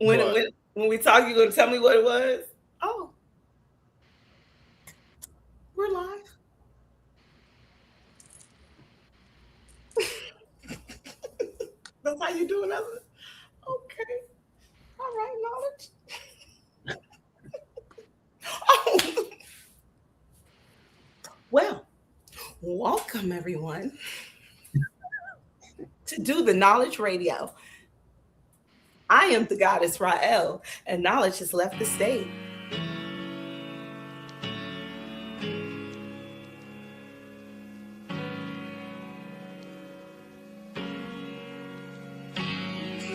When we talk, you're gonna tell me what it was? Oh. We're live. That's how you do it. Okay. All right, knowledge. Oh. Well, welcome everyone to Do the Knowledge Radio. I am the goddess Rael, and knowledge has left the stage.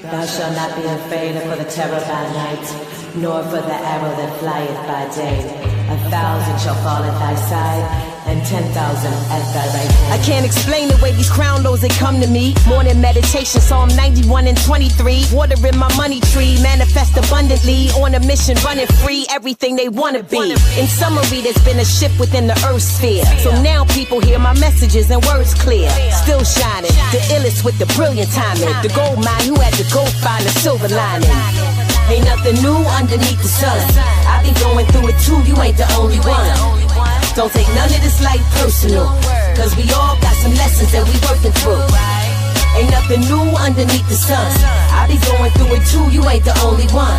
Thou shalt not be afraid for the terror by night, nor for the arrow that flieth by day. 1,000 shall fall at thy side, and 10,000 at thy right hand. I can't explain the way these crown lows they come to me. Morning meditation, Psalm 91 and 23. Water in my money tree, manifest abundantly. On a mission, running free, everything they wanna be. In summary, there's been a shift within the earth sphere. So now people hear my messages and words clear. Still shining, the illest with the brilliant timing. The gold mine who had to go find the silver lining. Ain't nothing new underneath the sun. I be going through it too, you ain't the only one. Don't take none of this life personal, cause we all got some lessons that we working through. Ain't nothing new underneath the sun. I be going through it too, you ain't the only one.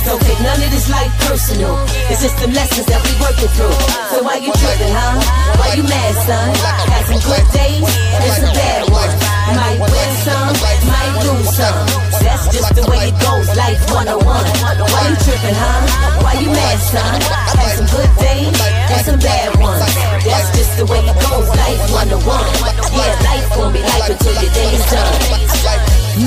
Don't take none of this life personal, it's just the lessons that we working through. So why you tripping, huh? Why you mad, son? Had some good days and some bad ones. Might win some, might lose some. That's just the way it goes, life 101. Why you tripping, huh? Why you mad, son? Had some good days and some bad ones. That's just the way it goes, life 101. Yeah, life gon' be life until your day is done.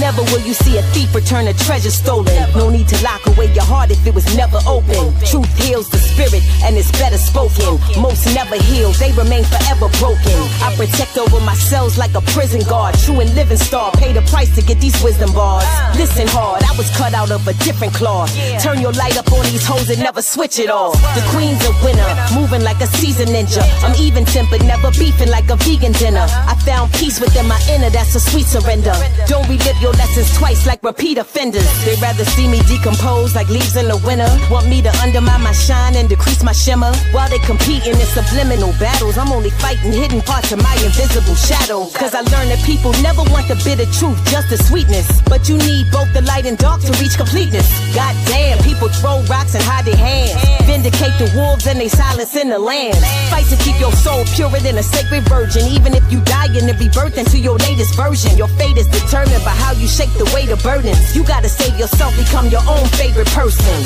Never will you see a thief return a treasure stolen. No need to lock away your heart if it was never open. Truth heals the spirit and it's better spoken. Most never heal, they remain forever broken. I protect over my cells like a prison guard. True and living star, pay the price to get these wisdom bars. Listen hard, I was cut out of a different cloth. Turn your light up on these hoes and never switch it off. The queen's a winner, moving like a seasoned ninja. I'm even tempered, never beefing like a vegan dinner. I found peace within my inner, that's a sweet surrender. Don't relive your lessons twice like repeat offenders. They'd rather see me decompose like leaves in the winter. Want me to undermine my shine and decrease my shimmer. While they compete in their subliminal battles, I'm only fighting hidden parts of my invisible shadow. Cause I learned that people never want the bitter truth, just the sweetness. But you need both the light and dark to reach completeness. Goddamn, people throw rocks and hide their hands. Vindicate the wolves and they silence in the land. Fight to keep your soul purer than a sacred virgin. Even if you die and rebirth into your latest version. Your fate is determined by how you shake the weight of burdens. You gotta save yourself, become your own favorite person.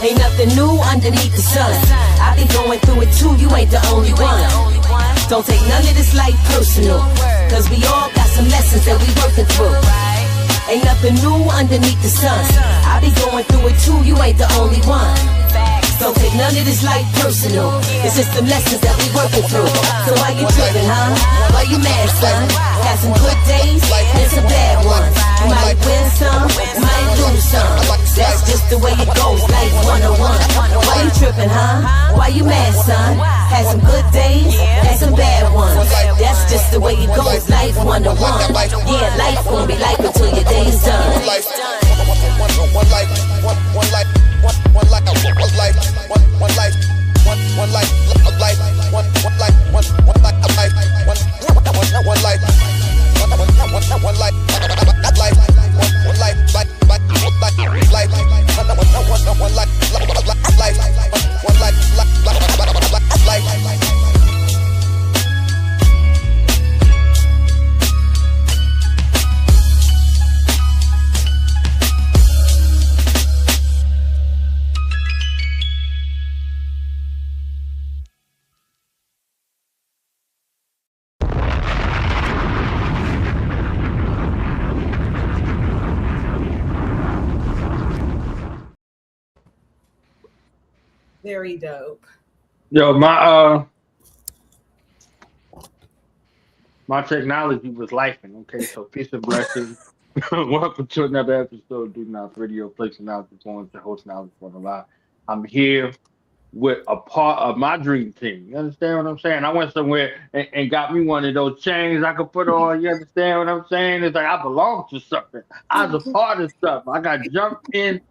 Ain't nothing new underneath the sun. I be going through it too, you ain't the only one. Don't take none of this life personal, cause we all got some lessons that we working through. Ain't nothing new underneath the sun. I be going through it too, you ain't the only one. Don't take none of this life personal, it's just the lessons that we working through. So why you tripping, huh? Why you mad, son? Had some good days and some bad ones. You might win some, might lose some. That's just the way it goes, life 101. Why you tripping, huh? Why you mad, son? Had some good days and some bad ones. That's just the way it goes, life 101. Yeah, life gon' be life until your day is done. One life, one life, one life, one life, one life, one life, one life, one life, one life, one life, one life, Very dope. Yo, my technology was lifing. Okay, so peace and blessings. Welcome to another episode of Do Not Radio, Place Knowledge Performance, the host Knowledge for the Live. I'm here with a part of my dream team. You understand what I'm saying? I went somewhere and got me one of those chains I could put on. You understand what I'm saying? It's like I belong to something. I was a part of something. I got jumped in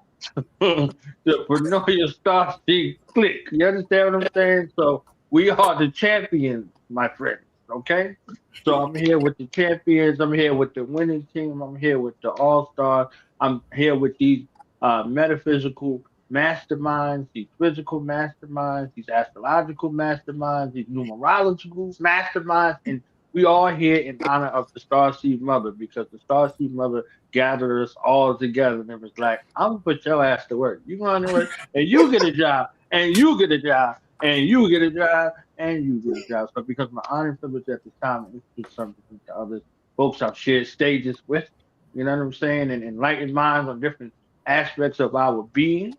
the Pronoia Starseed clique. You understand what I'm saying? So we are the champions, my friends. Okay? So I'm here with the champions. I'm here with the winning team. I'm here with the all-stars. I'm here with these metaphysical masterminds, these physical masterminds, these astrological masterminds, these numerological masterminds, and we all here in honor of the Starseed Mother because the Starseed Mother gathered us all together and it was like, I'm gonna put your ass to work. You going to work and you get a job and you get a job and you get a job and you get a job. So because my honor and privilege at this time is just something to others folks I've shared stages with, you know what I'm saying, and enlightened minds on different aspects of our being,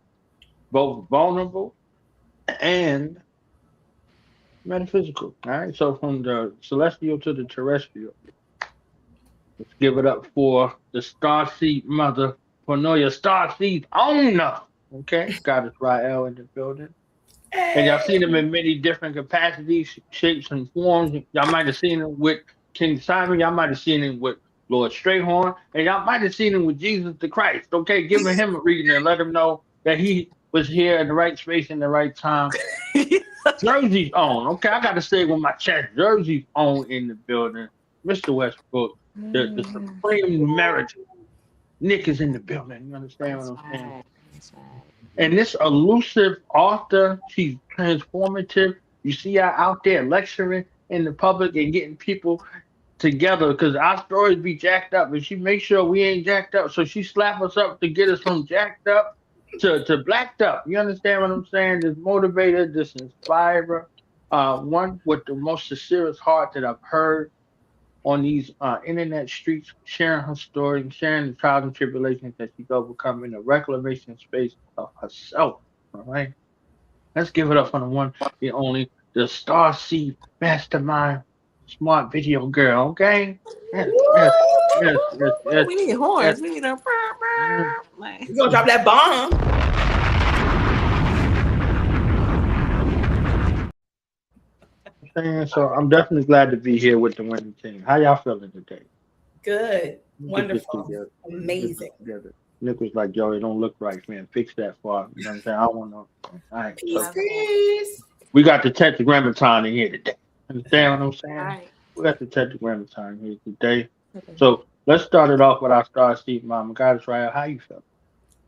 both vulnerable and metaphysical. All right. So from the celestial to the terrestrial, let's give it up for the Starseed Mother, Pronoia Starseed owner. Okay, Goddess Rael in the building. And y'all seen him in many different capacities, shapes, and forms. Y'all might have seen him with King Simon. Y'all might have seen him with Lord Strayhorn. And y'all might have seen him with Jesus the Christ. Okay, giving him a reading and let him know that he was here in the right space in the right time. Jersey's on. Okay, I got to say it with my chest. Jersey's on in the building. Mr. Westbrook, the supreme merit. Nick is in the building. You understand what I'm saying? Right. That's right. And this elusive author, she's transformative. You see her out there lecturing in the public and getting people together because our stories be jacked up, and she makes sure we ain't jacked up. So she slap us up to get us from jacked up to blacked up. You understand what I'm saying? This motivator, this inspirer, one with the most sincerest heart that I've heard on these internet streets, sharing her story and sharing the trials and tribulations that she's overcome in the reclamation space of herself. All right. Let's give it up for the one, the only, the Starseed Mastermind Smart Video Girl. Okay. Yes, yes, yes, yes, yes, We need yes. horns. We need a Mm. like. You gonna drop that bomb? Saying so. I'm definitely glad to be here with the winning team. How y'all feeling today? Good. Get this Wonderful. together. Get this Amazing. together. Nick was like, yo, it don't look right, man. Fix that for you know what I'm saying? I don't want to. All right. Peace, So peace. we got the tetragrammaton in here today. Understand what I'm saying? Right. We got the tetragrammaton here today. So let's start it off with our Starseed Mama. Goddess Raya, how you feel?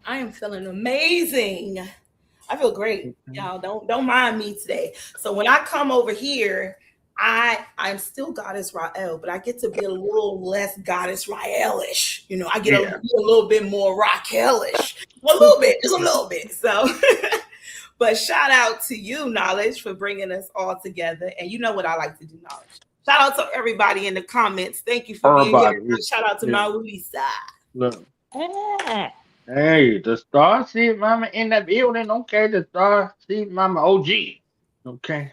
I am feeling amazing. I feel great. Y'all don't mind me today. So when I come over here, I'm still Goddess Rael, but I get to be a little less Goddess Raelish. You know, I get Yeah. to be a little bit more Raquelish. A little bit, just a little bit. So but shout out to you, Knowledge, for bringing us all together. And you know what I like to do, Knowledge. Shout out to everybody in the comments. Thank you for being here. Everybody. Shout out to Yeah. Maulisa. Look. Yeah. Hey, the Starseed Mama in the building. Okay, the Starseed Mama OG. Okay.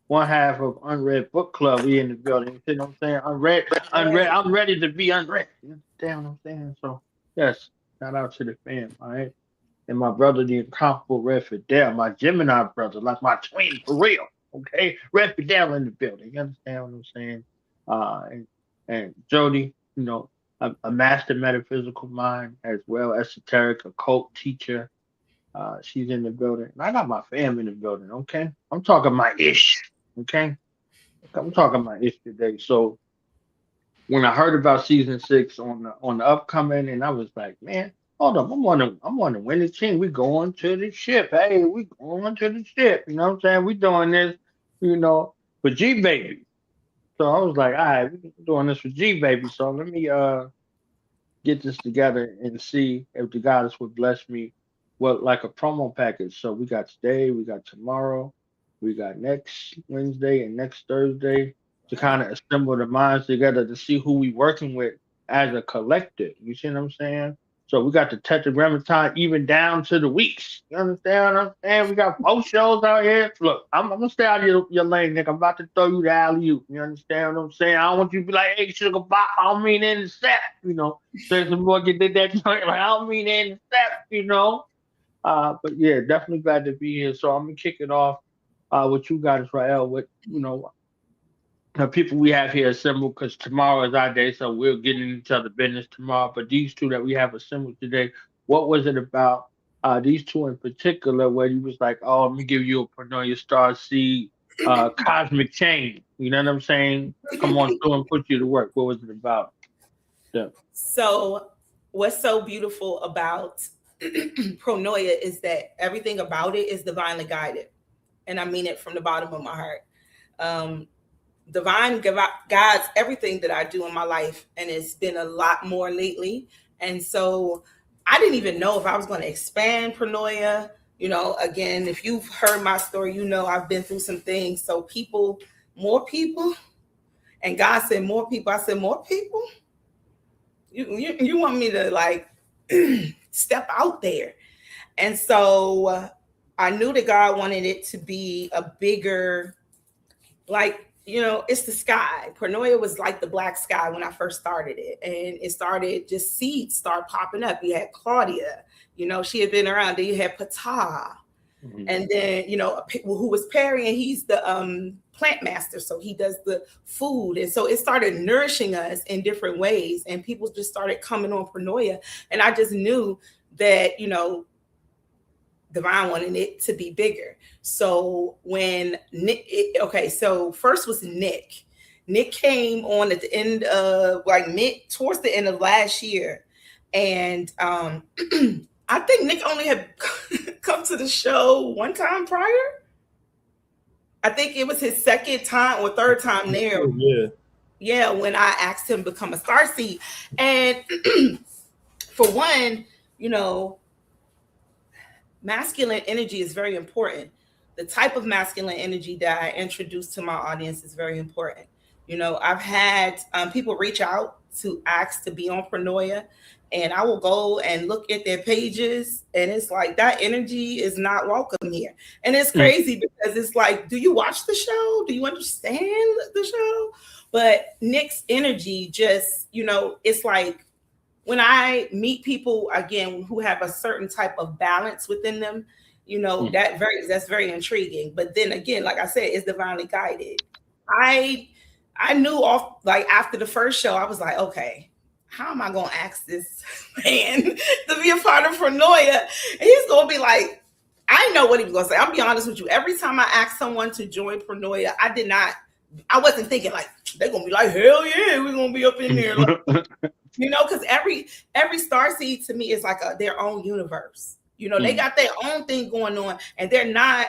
One half of Unread Book Club. We in the building. You see what I'm saying? Unread. I'm ready to be unread. You understand what I'm saying? So, yes, shout out to the fam, all right? And my brother, the incomparable Red Fidel, my Gemini brother, like my twin for real. Okay? Red Fidel in the building. You understand what I'm saying? And Jody, you know, a master metaphysical mind as well, esoteric, occult teacher. She's in the building. And I got my fam in the building, okay? I'm talking my ish, okay? I'm talking my ish today. So when I heard about season 6 on the upcoming, and I was like, man, hold up, I'm on the winning team. We going to the ship. Hey, we going to the ship. You know what I'm saying? We doing this, you know, for G baby. So I was like, all right, we doing this for G baby. So let me get this together and see if the goddess would bless me with like a promo package. So we got today, we got tomorrow, we got next Wednesday and next Thursday to kind of assemble the minds together to see who we working with as a collective. You see what I'm saying? So we got the tetragrammaton even down to the weeks. You understand what I'm saying? We got 4 shows out here. Look, I'm gonna stay out of your lane, Nick. I'm about to throw you the alley oop. You understand what I'm saying? I don't want you to be like, hey, sugar pop, I don't mean intercept, you know. There's some more get that joint like I don't mean intercept, you know. But yeah, definitely glad to be here. So I'm gonna kick it off with you guys, Israel, with the people we have here assembled because tomorrow is our day, so we'll get into each other business tomorrow. But these two that we have assembled today, what was it about these two in particular where you was like, oh, let me give you a Pronoia Starseed cosmic chain. You know what I'm saying? Come on through and put you to work. What was it about? Yeah. So, what's so beautiful about Pronoia is that everything about it is divinely guided. And I mean it from the bottom of my heart. Um, Divine guides everything that I do in my life. And it's been a lot more lately. And so I didn't even know if I was going to expand Pronoia. Again, if you've heard my story, I've been through some things. So more people. And God said, more people. I said, more people? You want me to like step out there? And so I knew that God wanted it to be a bigger, it's the sky. Pronoia was like the black sky when I first started it. And it started, just seeds start popping up. You had Claudia, she had been around. Then you had Ptah. Mm-hmm. And then, who was Perry, and he's the plant master. So he does the food. And so it started nourishing us in different ways. And people just started coming on Pronoia. And I just knew that, Divine wanted it to be bigger. So when so first was Nick. Nick came on at the end of towards the end of last year. And I think Nick only had come to the show one time prior. I think it was his second time or third time there. Yeah, when I asked him to become a Starseed. And for one, masculine energy is very important. The type of masculine energy that I introduce to my audience is very important. I've had people reach out to ask to be on Pronoia, and I will go and look at their pages, and it's like that energy is not welcome here. And it's crazy because it's like, do you watch the show? Do you understand the show? But Nick's energy just, it's like, when I meet people, again, who have a certain type of balance within them, that's very intriguing. But then again, like I said, it's divinely guided. I knew after the first show, I was like, okay, how am I going to ask this man to be a part of Pronoia? And he's going to be like, I know what he was going to say. I'll be honest with you. Every time I asked someone to join Pronoia, I wasn't thinking like, they're going to be like, hell yeah, we're going to be up in there. Because every starseed to me is like their own universe. They got their own thing going on, and they're not.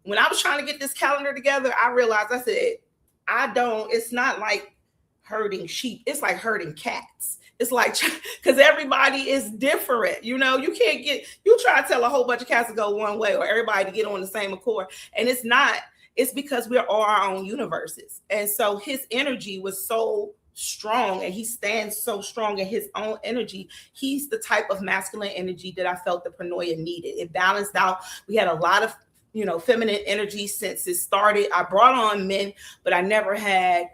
When I was trying to get this calendar together, I realized, I said, it's not like herding sheep. It's like herding cats. It's like, because everybody is different. You try to tell a whole bunch of cats to go one way or everybody to get on the same accord. And it's not, it's because we're all our own universes. And so his energy was so strong, and he stands so strong in his own energy. He's the type of masculine energy that I felt the Pronoia needed. It balanced out. We had a lot of feminine energy since it started. I brought on men, but I never had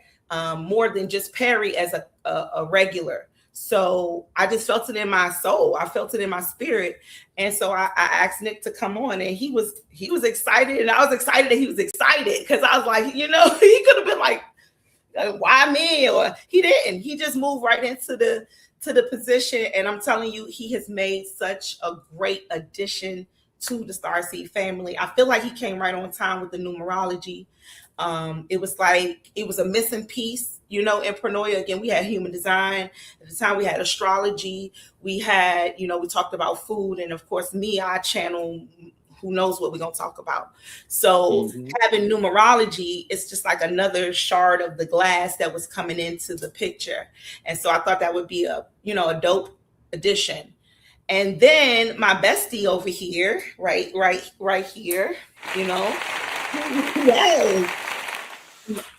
more than just Perry as a regular. So I just felt it in my soul. I felt it in my spirit. And so I asked Nick to come on, and he was excited, and I was excited that he was excited, because I was like, he could have been like, why me? Or he didn't. He just moved right into the position. And I'm telling you, he has made such a great addition to the Starseed family. I feel like he came right on time with the numerology. It was like, it was a missing piece, in Pronoia. Again, we had human design. At the time we had astrology. We had, we talked about food. And of course, I channel who knows what we're going to talk about. So having numerology, it's just like another shard of the glass that was coming into the picture. And so I thought that would be a dope addition. And then my bestie over here, right here, yes.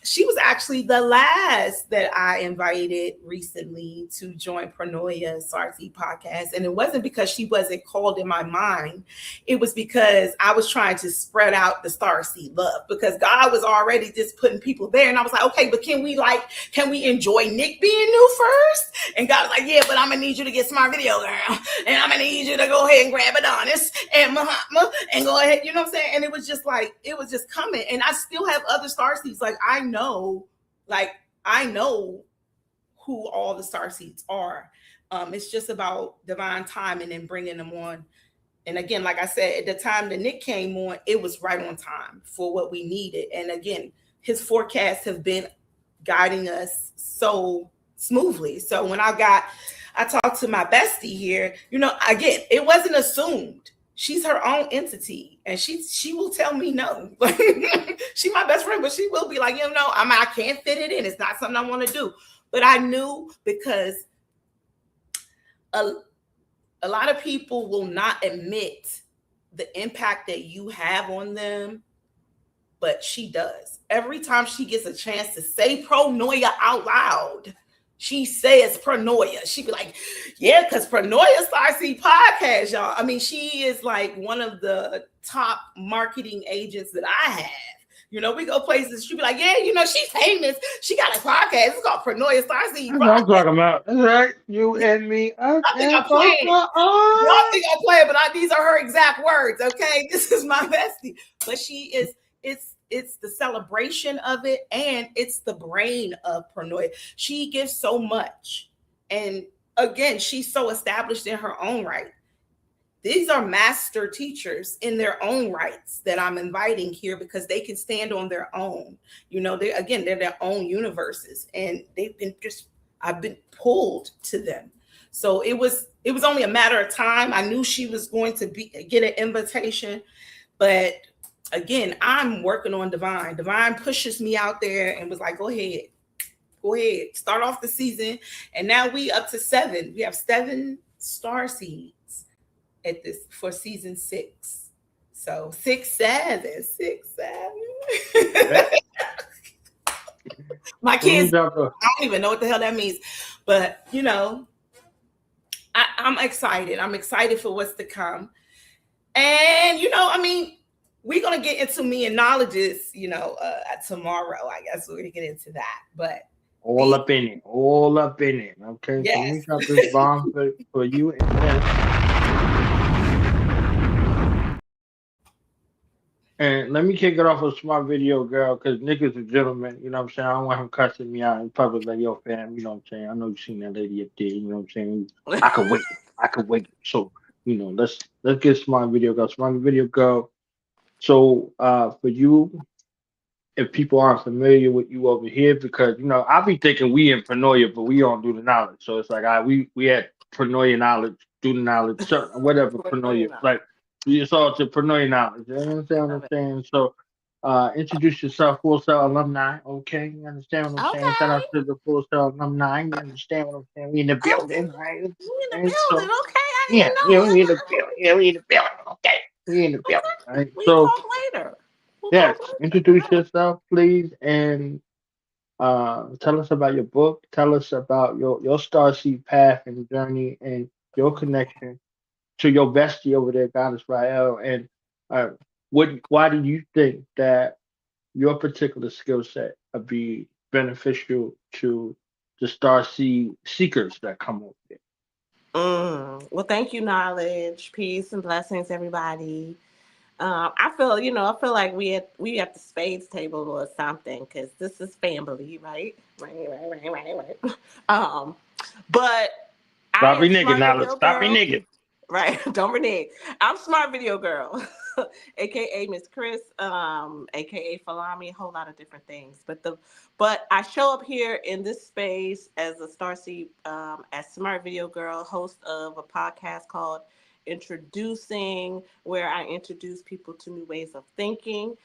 She was actually the last that I invited recently to join Pronoia Starseed Podcast. And it wasn't because she wasn't called in my mind. It was because I was trying to spread out the Starseed love, because God was already just putting people there. And I was like, okay, but can we enjoy Nick being new first? And God was like, yeah, but I'm going to need you to get Smart Video Girl. And I'm going to need you to go ahead and grab Adonis and Mahatma and go ahead. You know what I'm saying? And it was just like, it was just coming. And I still have other Starseeds. Like, I know who all the Starseeds are. It's just about divine timing and bringing them on. And again, like I said, at the time that Nick came on, it was right on time for what we needed. And again, his forecasts have been guiding us so smoothly. So when I talked to my bestie here, again, it wasn't assumed. She's her own entity, and she will tell me no. She's my best friend, but she will be like, I can't fit it in. It's not something I want to do. But I knew, because a lot of people will not admit the impact that you have on them, but she does. Every time she gets a chance to say Pronoia out loud, she says Pronoia. She be like, yeah, because Pronoia Starseed Podcast, y'all. I mean, she is like one of the top marketing agents that I have. We go places. She be like, yeah, she's famous. She got a podcast. It's called Pronoia Starseed Podcast. That's what I'm talking about. That's right. You and me. I think I'm playing. I think I'm playing, but these are her exact words. Okay, this is my bestie. But she is. It's the celebration of it, and it's the brain of Pronoia. She gives so much. And again, she's so established in her own right. These are master teachers in their own rights that I'm inviting here, because they can stand on their own. They're their own universes, and I've been pulled to them. So it was only a matter of time. I knew she was going to get an invitation, but again, I'm working on Divine. Divine pushes me out there and was like, go ahead, start off the season. And now we up to 7. We have 7 Starseeds for season 6. So 6, 7. My kids, I don't even know what the hell that means. But, I'm excited. I'm excited for what's to come. And, we're going to get into me and knowledges, tomorrow. I guess we're going to get into that. But all up in it. Okay. Yes. So let me drop this bomb for you. And let me kick it off with Smart Video Girl, because Nick is a gentleman. You know what I'm saying? I don't want him cussing me out in public like, yo, fam, you know what I'm saying? I know you seen that lady up there. You know what I'm saying? I could wait. So, let's get Smart Video Girl. Smart Video Girl. So for you, if people aren't familiar with you over here, because I'll be thinking we in Pronoia, but we don't do the knowledge. So it's like we had Pronoia knowledge, do the knowledge, whatever Pronoia, like it's all to Pronoia knowledge. You understand what I'm saying? So introduce yourself, Full Sail alumni. Okay, you understand what I'm saying? Shout out to the Full Sail alumni. You understand what I'm saying? We in the building, right? We in the building, okay? We in the building. We in the building, okay? We in the building, right? We talk later. Yes, introduce yourself, please, and tell us about your book. Tell us about your Starseed path and journey, and your connection to your bestie over there, Goddess Rael. And why do you think that your particular skill set would be beneficial to the Starseed seekers that come over there? Well, thank you, knowledge, peace, and blessings, everybody. I feel like we at the spades table or something, because this is family, right? Right. But Stop me nigga, knowledge. Stop me nigga. Right, don't renege. I'm Smart Video Girl, aka Miss Chris, aka Falami, a whole lot of different things. But I show up here in this space as a Starseed, as Smart Video Girl, host of a podcast called Introducing, where I introduce people to new ways of thinking,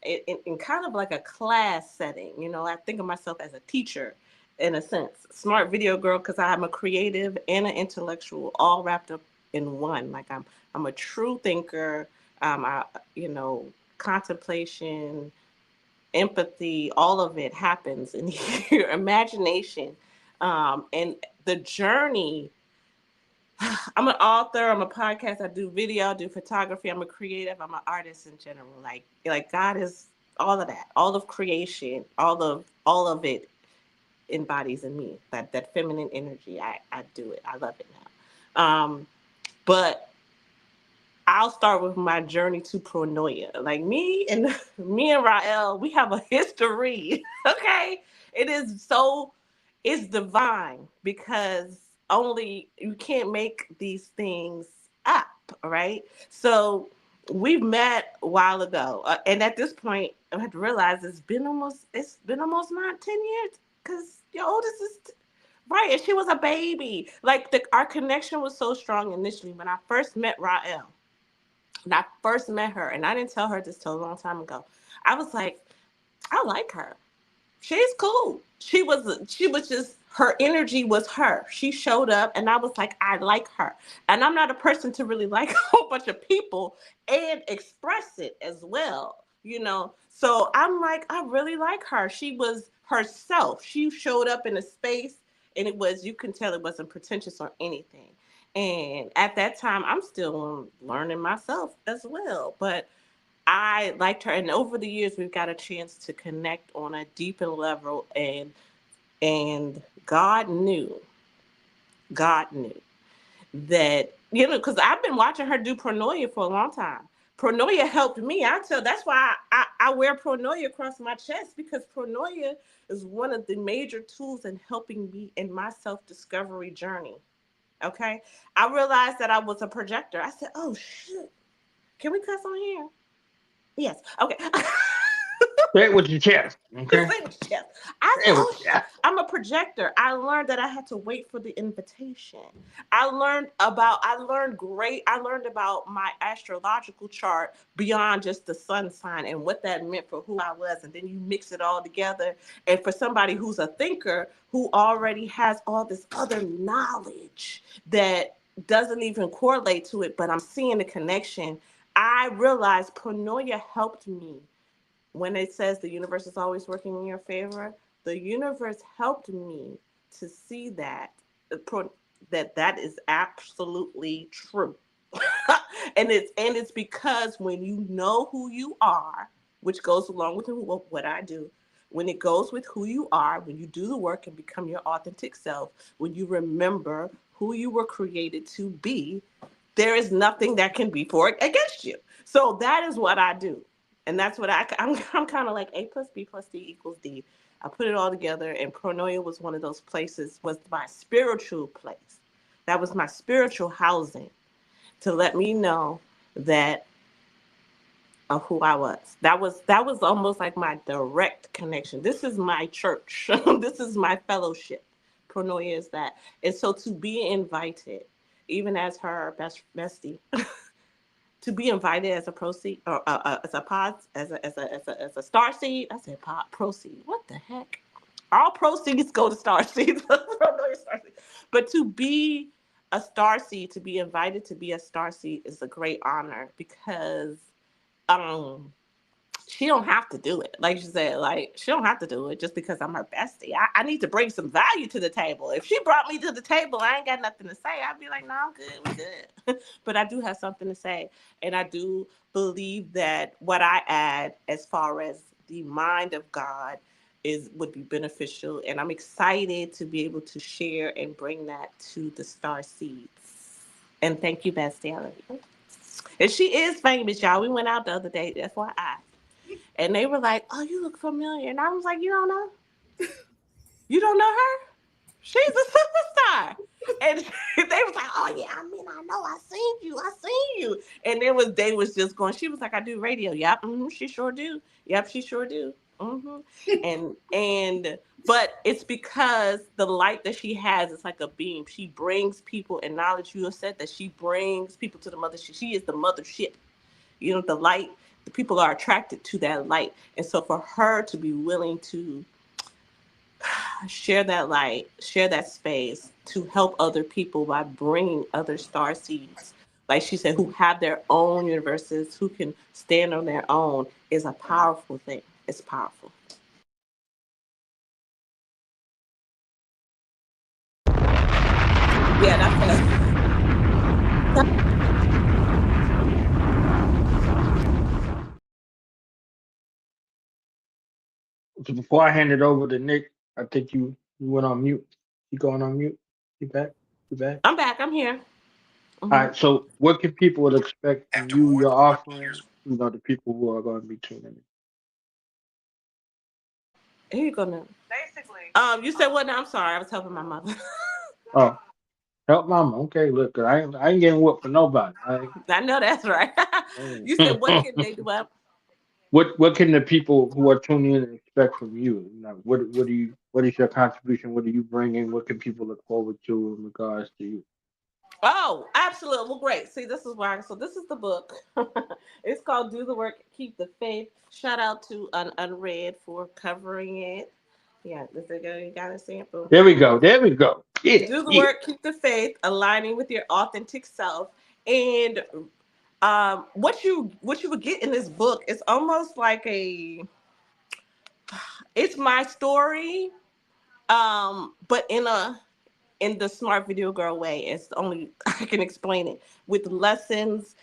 in kind of like a class setting. I think of myself as a teacher in a sense. Smart Video Girl, because I'm a creative and an intellectual, all wrapped up in one. Like I'm a true thinker. Contemplation, empathy, all of it happens in your imagination. And the journey, I'm an author, I'm a podcast, I do video, I do photography, I'm a creative, I'm an artist in general. Like God is all of that, all of creation, all of it embodies in me. That feminine energy. I do it. I love it now. But I'll start with my journey to Pronoia. Like me and Rael, we have a history. Okay. It's divine because only you can't make these things up, right? So we met a while ago, and at this point, I had to realize it's been almost not 10 years because your oldest is right, and she was a baby. Like our connection was so strong initially when I first met Rael. When I first met her, and I didn't tell her this till a long time ago. I was like, I like her. She's cool. She was just, her energy was her. She showed up and I was like, I like her. And I'm not a person to really like a whole bunch of people and express it as well. So I'm like, I really like her. She was herself. She showed up in a space and you can tell it wasn't pretentious or anything. And at that time, I'm still learning myself as well. But I liked her, and over the years, we've got a chance to connect on a deeper level, and God knew that because I've been watching her do Pronoia for a long time. Pronoia helped me. That's why I wear Pronoia across my chest, because Pronoia is one of the major tools in helping me in my self-discovery journey. Okay, I realized that I was a projector. I said, "Oh shit, can we cuss on here?" Yes. Okay. Say it with your chest. Okay. Say with your chest. I Say said, it with "Oh, your chest. I'm a projector." I learned that I had to wait for the invitation. I learned about my astrological chart beyond just the sun sign and what that meant for who I was. And then you mix it all together. And for somebody who's a thinker who already has all this other knowledge that doesn't even correlate to it, but I'm seeing the connection. I realized Pronoia helped me. When it says the universe is always working in your favor, the universe helped me to see that is absolutely true. And it's because when you know who you are, which goes along with what I do, when it goes with who you are, when you do the work and become your authentic self, when you remember who you were created to be, there is nothing that can be for against you. So that is what I do. And that's what I'm kind of like A plus B plus C equals D. I put it all together, and Pronoia was one of those places, was my spiritual place. That was my spiritual housing to let me know that of who I was. That was almost like my direct connection. This is my church. This is my fellowship. Pronoia is that. And so to be invited, even as her bestie, to be invited as a proceed or as a pod as a star seed. I said pod proceed. What the heck? All proceeds go to star seeds. But to be a star seed, to be invited to be a star seed is a great honor, because um she don't have to do it. Like she said, like she don't have to do it just because I'm her bestie. I need to bring some value to the table. If she brought me to the table, I ain't got nothing to say. I'd be like, no, I'm good. We good. But I do have something to say. And I do believe that what I add as far as the mind of God would be beneficial. And I'm excited to be able to share and bring that to the star seeds. And thank you, bestie. I love you. And she is famous, y'all. We went out the other day. That's why and they were like, "Oh, you look familiar." And I was like, "You don't know? You don't know her? She's a superstar." And they was like, "Oh yeah, I know. I seen you. I seen you." And they was just going. She was like, "I do radio." Yep, she sure do. Yep, she sure do. But it's because the light that she has is like a beam. She brings people, and knowledge. You have said that she brings people to the mothership. She is the mothership. The light, the people are attracted to that light. And so for her to be willing to share that light, share that space to help other people by bringing other star seeds, like she said, who have their own universes, who can stand on their own, is a powerful thing. It's powerful. Yeah, So before I hand it over to Nick, I think you went on mute. You going on mute? You back? You back? I'm back. I'm here. All Hmm. right. So what can people expect from After you, more your than 100 offering? years. The people who are going to be tuning in. Here you go now. Basically. You said what now? I'm sorry. I was helping my mother. Oh, help mama. Okay, look, I ain't getting whooped for nobody. I know that's right. You said what can they do? what can the people who are tuning in expect from you? What is your contribution? What are you bringing? What can people look forward to in regards to you? Oh, absolutely. Well, great. See, this is why. So this is the book. It's called "Do the Work, Keep the Faith." Shout out to Unread for covering it. Yeah, this is you got a sample. There we go. There we go. Yeah, Do the yeah. work, keep the faith, aligning with your authentic self, and what you would get in this book is almost like it's my story, but in the smart video girl way. It's the only I can explain it with lessons,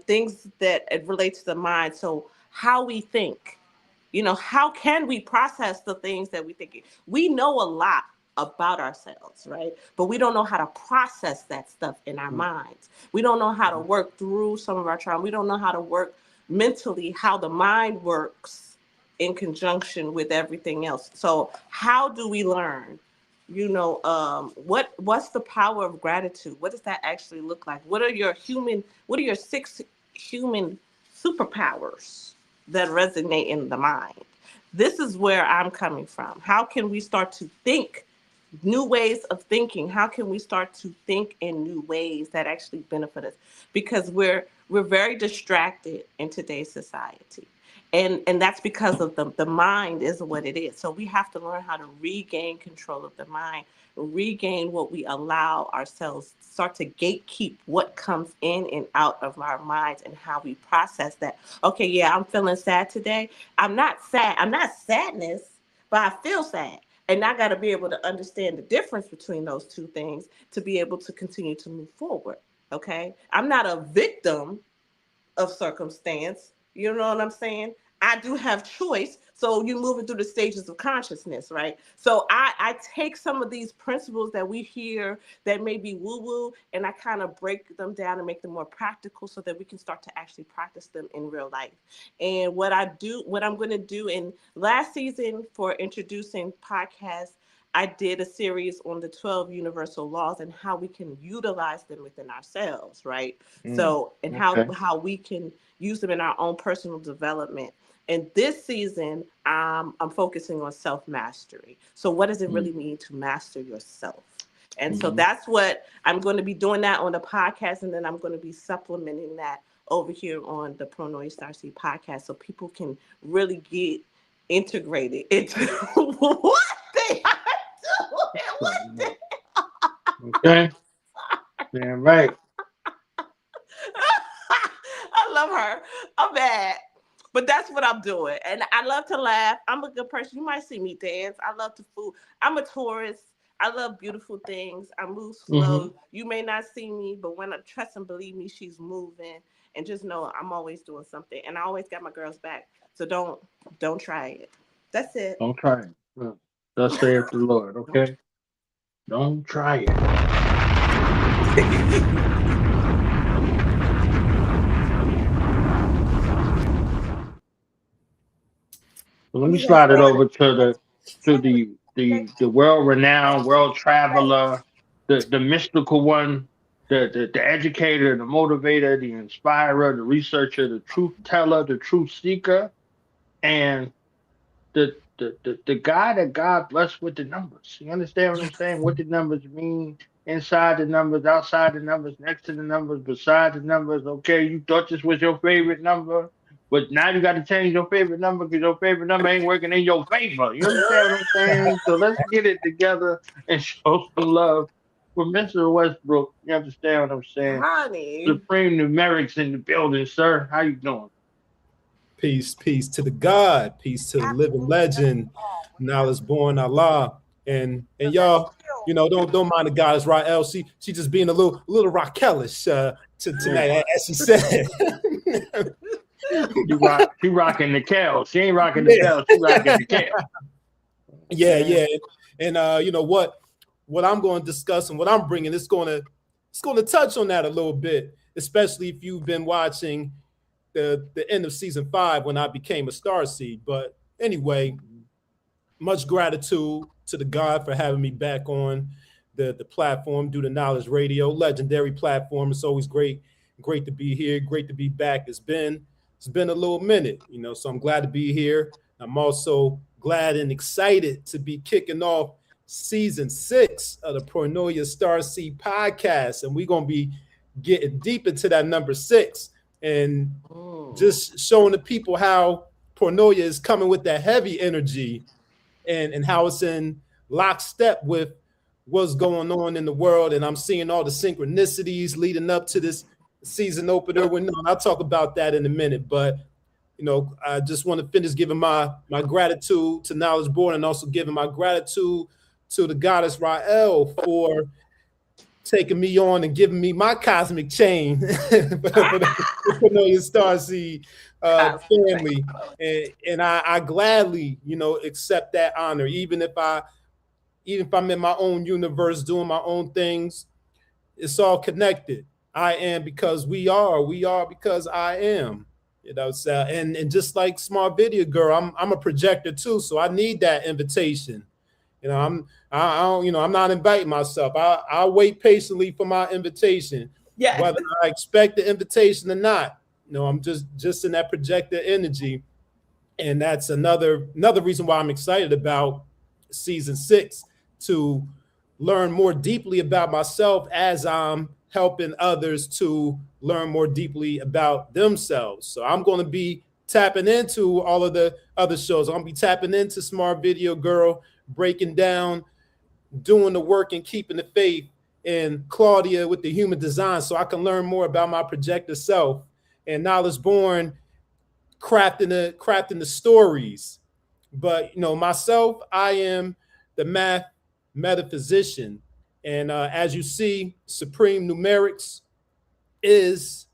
things that it relates to the mind. So how we think, how can we process the things that we think? We know a lot about ourselves, right? But we don't know how to process that stuff in our minds. We don't know how to Mhm. work through some of our trauma. We don't know how to work mentally, how the mind works in conjunction with everything else. So how do we learn? What's the power of gratitude? What does that actually look like? What are your six human superpowers that resonate in the mind? This is where I'm coming from. How can we start to think new ways of thinking? How can we start to think in new ways that actually benefit us? Because we're very distracted in today's society. And that's because of the mind is what it is. So we have to learn how to regain control of the mind, regain what we allow ourselves, start to gatekeep what comes in and out of our minds and how we process that. Okay, yeah, I'm feeling sad today. I'm not sad. I'm not sadness, but I feel sad. And I got to be able to understand the difference between those two things to be able to continue to move forward. Okay. I'm not a victim of circumstance. You know what I'm saying? I do have choice. So you're moving through the stages of consciousness, right? So I take some of these principles that we hear that may be woo woo, and I kind of break them down and make them more practical so that we can start to actually practice them in real life. And what I'm going to do in last season for introducing podcasts, I did a series on the 12 universal laws and how we can utilize them within ourselves, right? Mm, So, and okay. how we can use them in our own personal development. And this season, I'm focusing on self mastery. So, what does it Mm, really mean to master yourself? And so mhm. that's what I'm going to be doing that on the podcast. And then I'm going to be supplementing that over here on the Pronoia Starseed Podcast so people can really get integrated into what they are doing. So, okay. Damn right. I love her. I'm bad. But that's what I'm doing. And I love to laugh. I'm a good person. You might see me dance. I love to food. I'm a tourist. I love beautiful things. I move Hmm. slow. You may not see me, but when I trust and believe me, she's moving. And just know I'm always doing something. And I always got my girls back. So don't try it. That's it. Don't try it. Look, thus saith the Lord. Don't Okay. Don't try it. So let me You guys slide it ready? over to the world renowned world traveler, the mystical one, the educator, the motivator, the inspirer, the researcher, the truth teller, the truth seeker, and the guy that God blessed with the numbers. You understand what I'm saying? What the numbers mean? Inside the numbers, outside the numbers, next to the numbers, beside the numbers. Okay, you thought this was your favorite number, but now you got to change your favorite number because your favorite number ain't working in your favor. You understand what I'm saying? So let's get it together and show some love for Mr. Westbrook. You understand what I'm saying? Honey. Supreme numerics in the building, sir. How you doing? Peace to the God, peace to the living legend, knowledge born Allah. And y'all, don't mind the goddess Rael. She just being a little Raquelish tonight, as she said. She rocking the cow. She ain't rocking the bell. She rocking the cow. Yeah. And what I'm going to discuss and what I'm bringing, it's going to touch on that a little bit, especially if you've been watching the end of season 5 when I became a Starseed. But anyway, much gratitude to the God for having me back on the platform, Do the Knowledge Radio, legendary platform. It's always great to be here, great to be back. It's been a little minute, so I'm glad to be here. I'm also glad and excited to be kicking off season 6 of the Pronoia Starseed Podcast, and we're gonna be getting deep into that number 6 and just showing the people how Pronoia is coming with that heavy energy and how it's in lockstep with what's going on in the world. And I'm seeing all the synchronicities leading up to this season opener. I'll talk about that in a minute, but I just want to finish giving my gratitude to Knowledge Born, and also giving my gratitude to the goddess Rael for taking me on and giving me my cosmic chain for the Starseed family, and I gladly accept that honor, even if I'm in my own universe doing my own things. It's all connected. I am because we are because I am. So and just like Smart Videogirl, I'm a projector too, so I need that invitation. I'm not inviting myself. I'll wait patiently for my invitation. Yeah. Whether I expect the invitation or not. I'm just in that projector energy. And that's another reason why I'm excited about season 6, to learn more deeply about myself as I'm helping others to learn more deeply about themselves. So I'm going to be tapping into all of the other shows. I'm going to be tapping into Smart Videogirl, breaking down, doing the work and keeping the faith, and Claudia with the human design, so I can learn more about my projector self, and Knowledge Born, crafting the stories. But myself, I am the math metaphysician, and as you see, Supreme Numerics is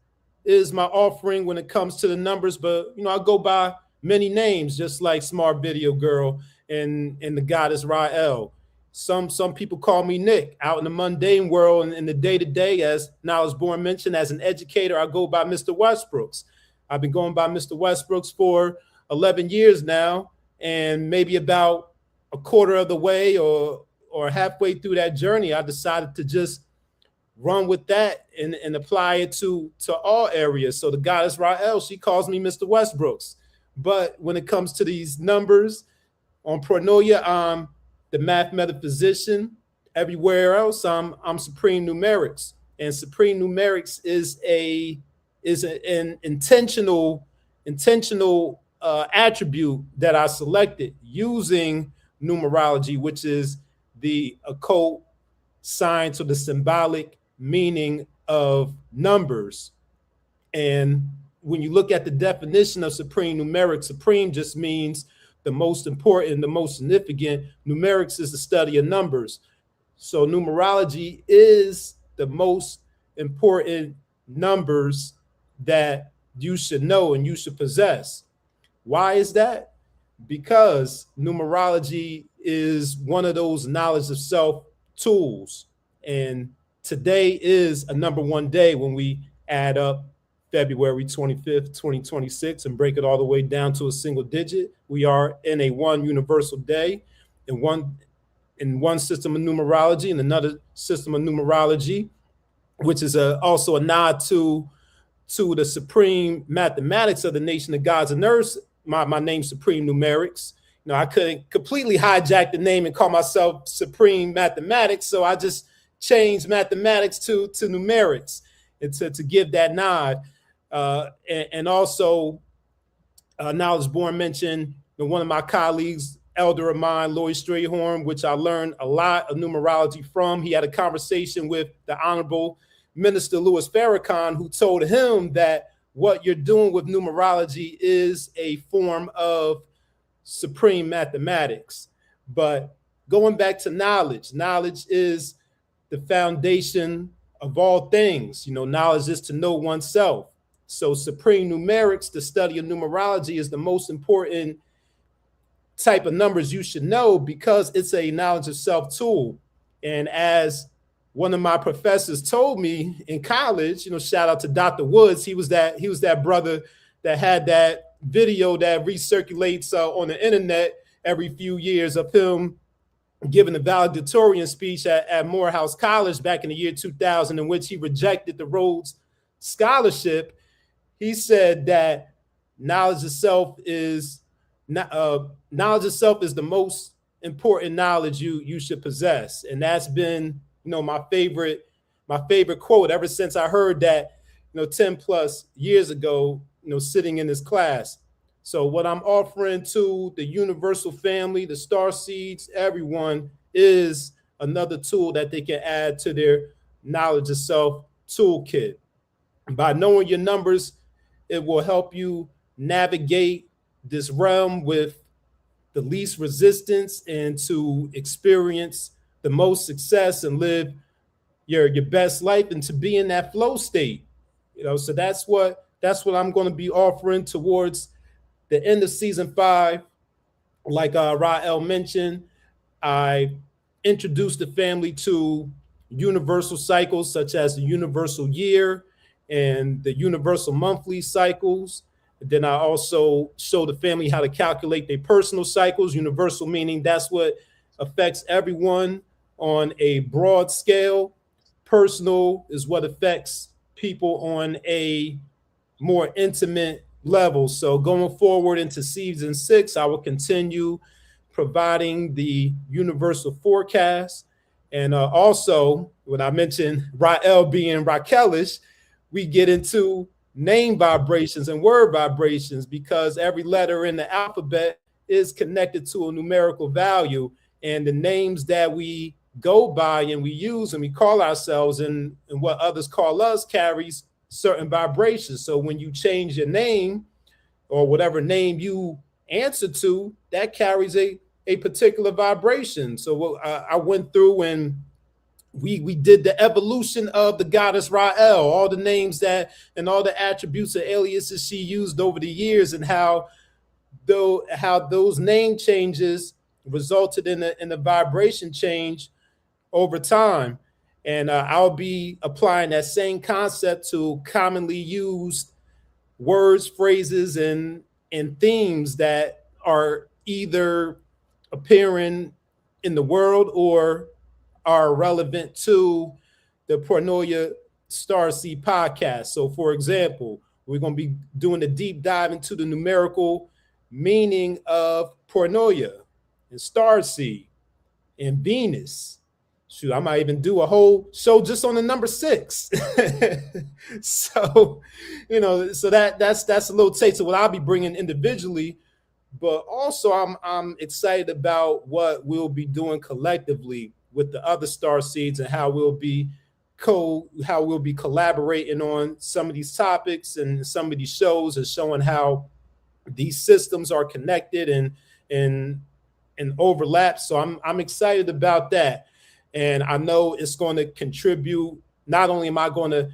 my offering when it comes to the numbers. But I go by many names, just like Smart Videogirl and the goddess Rael. Some people call me Nick. Out in the mundane world and in the day-to-day, as Knowledge Born mentioned, as an educator, I go by Mr. Westbrooks. I've been going by Mr. Westbrooks for 11 years now, and maybe about a quarter of the way or halfway through that journey, I decided to just run with that and apply it to all areas. So the goddess Rael, she calls me Mr. Westbrooks. But when it comes to these numbers on Pronoia, I'm the math metaphysician. Everywhere else, I'm Supreme Numerics, and Supreme Numerics is an intentional attribute that I selected using numerology, which is the occult science or the symbolic meaning of numbers. And when you look at the definition of Supreme Numerics, supreme just means the most important, the most significant. Numerics is the study of numbers. So numerology is the most important numbers that you should know and you should possess. Why is that? Because numerology is one of those knowledge of self tools. And today is a number 1 day when we add up February 25th, 2026, and break it all the way down to a single digit. We are in a one universal day, in one system of numerology and another system of numerology, which is also a nod to the supreme mathematics of the nation of gods and earths. My name's Supreme Numerics. I couldn't completely hijack the name and call myself Supreme Mathematics, so I just changed mathematics to numerics, and to give that nod. And also, Knowledge Born mentioned one of my colleagues, elder of mine, Lloyd Strayhorn, which I learned a lot of numerology from. He had a conversation with the Honorable Minister Louis Farrakhan, who told him that what you're doing with numerology is a form of supreme mathematics. But going back to knowledge, knowledge is the foundation of all things. Knowledge is to know oneself. So supreme numerics, the study of numerology, is the most important type of numbers you should know because it's a knowledge of self tool. And as one of my professors told me in college, shout out to Dr. Woods, he was that brother that had that video that recirculates on the internet every few years of him giving a valedictorian speech at Morehouse College back in the year 2000, in which he rejected the Rhodes Scholarship. He said that knowledge of self is the most important knowledge you should possess, and that's been my favorite quote ever since I heard that 10 plus years ago, sitting in this class. So what I'm offering to the universal family, the star seeds, everyone, is another tool that they can add to their knowledge of self toolkit. By knowing your numbers, it will help you navigate this realm with the least resistance and to experience the most success and live your best life and to be in that flow state. So that's what I'm going to be offering towards the end of season 5. Like Rael mentioned, I introduced the family to universal cycles such as the universal year and the universal monthly cycles. Then I also show the family how to calculate their personal cycles. Universal meaning that's what affects everyone on a broad scale. Personal is what affects people on a more intimate level. So going forward into season 6, I will continue providing the universal forecast. And also, when I mentioned Rael being Raquelish, we get into name vibrations and word vibrations because every letter in the alphabet is connected to a numerical value. And the names that we go by and we use and we call ourselves and what others call us carries certain vibrations. So when you change your name or whatever name you answer to, that carries a particular vibration. So I went through and we did the evolution of the goddess Rael, all the names that and all the attributes and aliases she used over the years, and how those name changes resulted in a vibration change over time. And I'll be applying that same concept to commonly used words, phrases, and themes that are either appearing in the world or are relevant to the Pronoia Starseed Podcast. So, for example, we're going to be doing a deep dive into the numerical meaning of Pronoia and Starseed and Venus. Shoot, I might even do a whole show just on the number 6. So, so that's a little taste of what I'll be bringing individually, but also I'm excited about what we'll be doing collectively with the other star seeds and how we'll be collaborating on some of these topics and some of these shows, and showing how these systems are connected and overlap. So I'm excited about that. And I know it's going to contribute. Not only am I going to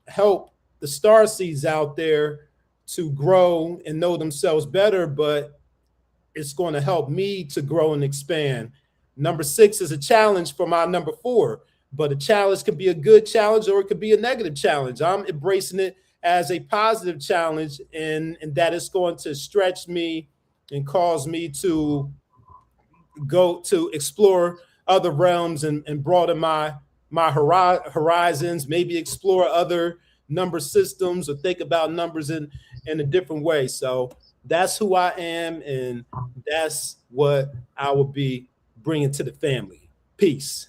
help the star seeds out there to grow and know themselves better, but it's going to help me to grow and expand. Number 6 is a challenge for my number 4, but a challenge can be a good challenge or it could be a negative challenge. I'm embracing it as a positive challenge, and that it's going to stretch me and cause me to go to explore other realms and broaden my horizons, maybe explore other number systems or think about numbers in a different way. So that's who I am, and that's what I will be bringing to the family. Peace.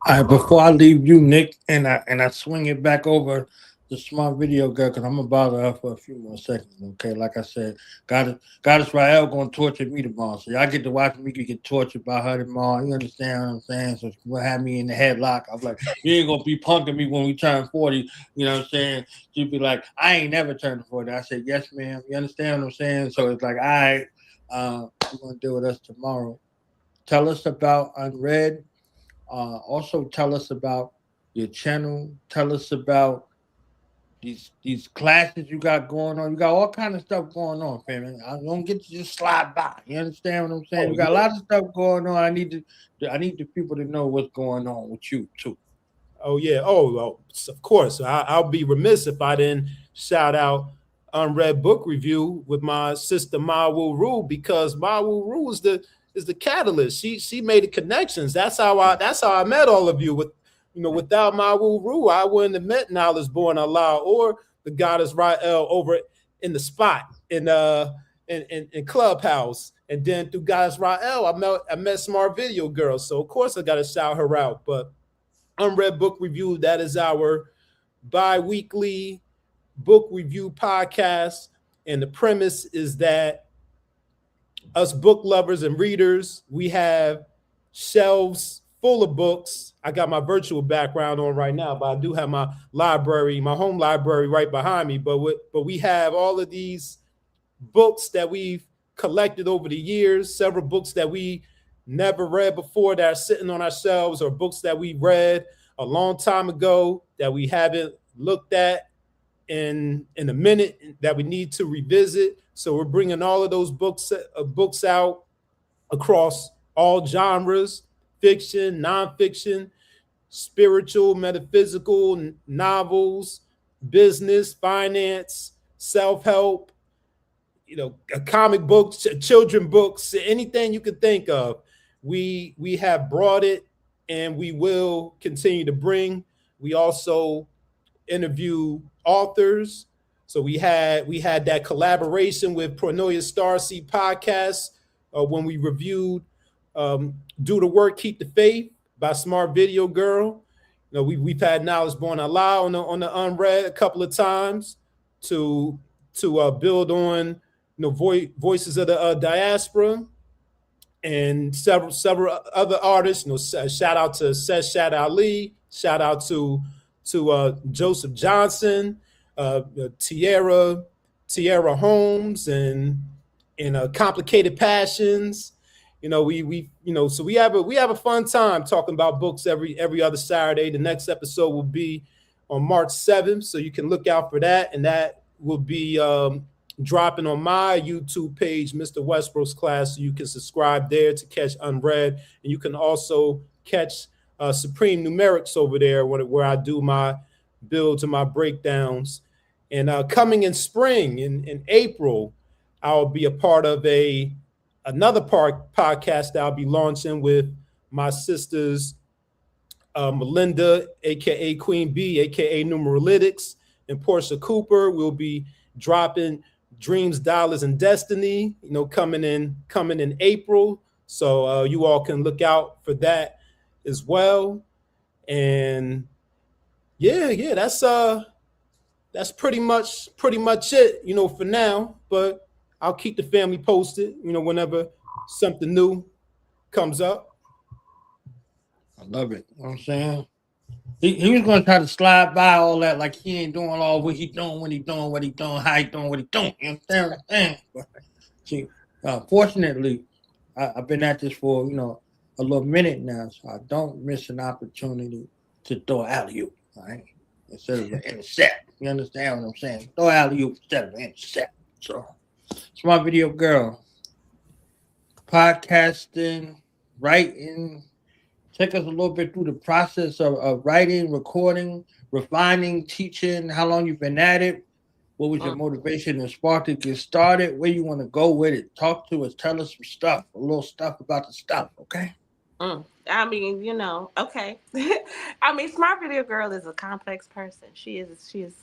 All right, before I leave you, Nick, and I swing it back over the smart video girl, because I'm gonna bother her for a few more seconds. Okay, like I said, Goddess Rael gonna torture me tomorrow, so y'all get to watch me get tortured by her tomorrow. You understand what I'm saying? So she'll have me in the headlock. I'm like, you ain't gonna be punking me when we turn 40. You know what I'm saying? She'll be like, I ain't never turned 40. I said, yes, ma'am. You understand what I'm saying? So it's like, all right, you're gonna deal with us tomorrow. Tell us about Unread. Also, tell us about your channel. Tell us about these classes you got going on. You got all kind of stuff going on, family. I don't get to just slide by. You understand what I'm saying? Oh, You got a yeah. lot of stuff going on. I need the people to know what's going on with you too. Oh yeah. Oh, well, of course. I'll be remiss if I didn't shout out Unread Book Review with my sister Ma Wu Ru, because Ma Wu Ru is the catalyst. She made the connections. That's how I met all of you. Without Ma Wu Ru, I wouldn't have met Knowledge Born Allah or the goddess Rael over in the spot in Clubhouse. And then through goddess Rael, I met Smart Video Girl. So of course I gotta shout her out. But Unread Book Review, that is our bi-weekly book review podcast. And the premise is that us book lovers and readers, we have shelves full of books. I got my virtual background on right now, but I do have my library, my home library right behind me. But we have all of these books that we've collected over the years, several books that we never read before that are sitting on our shelves, or books that we read a long time ago that we haven't looked at in a minute that we need to revisit. So we're bringing all of those books out across all genres: fiction, nonfiction, spiritual, metaphysical, novels, business, finance, self-help, comic books, children books, anything you could think of. We have brought it, and we will continue to bring. We also interview authors. So we had that collaboration with Pronoia Starseed Podcast when we reviewed Do the Work, Keep the Faith by Smart Video Girl. We've had Knowledge Born Allah on the Unread a couple of times to build on voices of the diaspora, and several other artists. Shout out to Shad Ali, shout out to Joseph Johnson, Tierra Holmes, and Complicated Passions. So we have a fun time talking about books every other Saturday. The next episode will be on March 7th, so you can look out for that, and that will be dropping on my YouTube page, Mr. Westbrooks Class. So you can subscribe there to catch Unread, and you can also catch Supreme Numerics over there where I do my builds and my breakdowns. And coming in spring, in April, I'll be a part of another podcast that I'll be launching with my sisters, Melinda, aka Queen B, aka Numeralytics, and Portia Cooper. We'll be dropping Dreams, Dollars, and Destiny, coming in April. So you all can look out for that as well. And yeah, that's pretty much it, for now. But I'll keep the family posted, whenever something new comes up. I love it. You know what I'm saying? He was going to try to slide by all that like he ain't doing all what he doing, when he doing, what he doing, how he doing, what he doing. You understand what I'm saying? But, see, fortunately, I've been at this for, a little minute now, so I don't miss an opportunity to throw alley-oop, right? Instead of an intercept. You understand what I'm saying? Throw alley-oop instead of an intercept. So, Smart Video Girl, podcasting, writing. Take us a little bit through the process of writing, recording, refining, teaching, how long you've been at it, what was your motivation and spark to get started, where you want to go with it. Talk to us, tell us some stuff, a little stuff about the stuff, okay? I mean, okay. I mean, Smart Video Girl is a complex person. She is.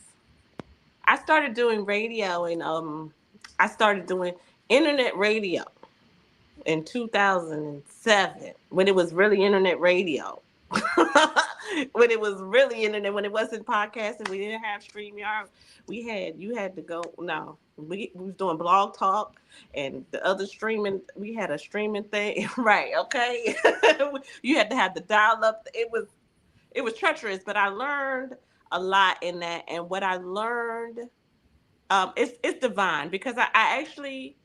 I started doing radio, and I started doing internet radio in 2007 when it was really internet radio. when it was really internet, when it wasn't podcasting, we didn't have StreamYard. You had to go. No, we was doing Blog Talk and the other streaming. We had a streaming thing, right? Okay, you had to have the dial up. It was treacherous, but I learned a lot in that. And what I learned, it's divine because I actually,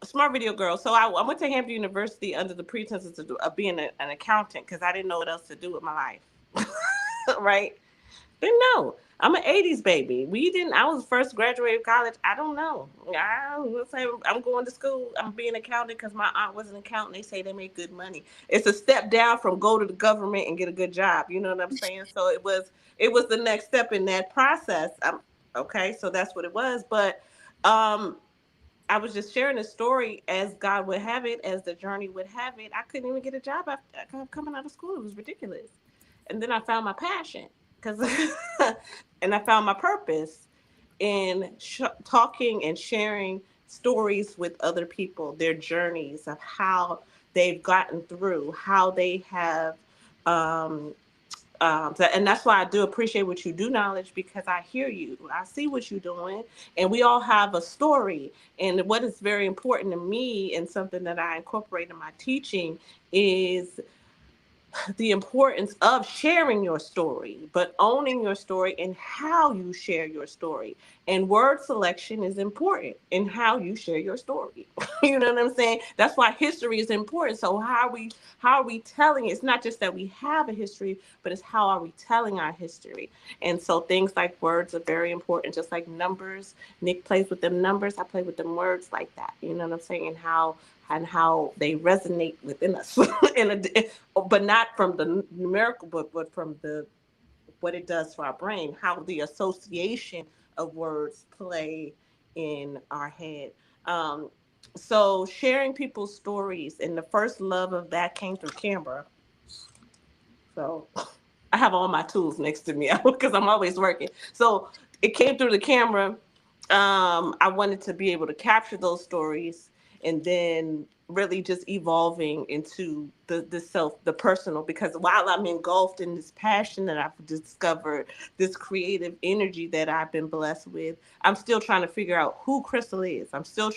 smart video girl. So I went to Hampton University under the pretenses of being an accountant because I didn't know what else to do with my life. Right? Didn't know. I'm an 80s baby. I was first graduated college. I don't know. I'm going to school. I'm being an accountant because my aunt was an accountant. They say they make good money. It's a step down from go to the government and get a good job. You know what I'm saying? So it was the next step in that process. Okay, so that's what it was. But I was just sharing a story as God would have it, as the journey would have it. I couldn't even get a job after coming out of school. It was ridiculous. And then I found my passion and I found my purpose in talking and sharing stories with other people, their journeys of how they've gotten through, how they have and that's why I do appreciate what you do, Knowledge, because I hear you. I see what you're doing. And we all have a story. And what is very important to me and something that I incorporate in my teaching is the importance of sharing your story, but owning your story and how you share your story. And word selection is important in how you share your story. You know what I'm saying? That's why history is important. So how are we telling it? It's not just that we have a history, but it's how are we telling our history. And so things like words are very important, just like numbers. Nick plays with them numbers. I play with them words like that. You know what I'm saying? And how they resonate within us, but not from the numerical, but from what it does for our brain, how the association of words play in our head. So sharing people's stories, and the first love of that came through camera. So I have all my tools next to me because I'm always working. So it came through the camera. I wanted to be able to capture those stories and then really just evolving into the personal, because while I'm engulfed in this passion that I've discovered, this creative energy that I've been blessed with, I'm still trying to figure out who Crystal is. I'm still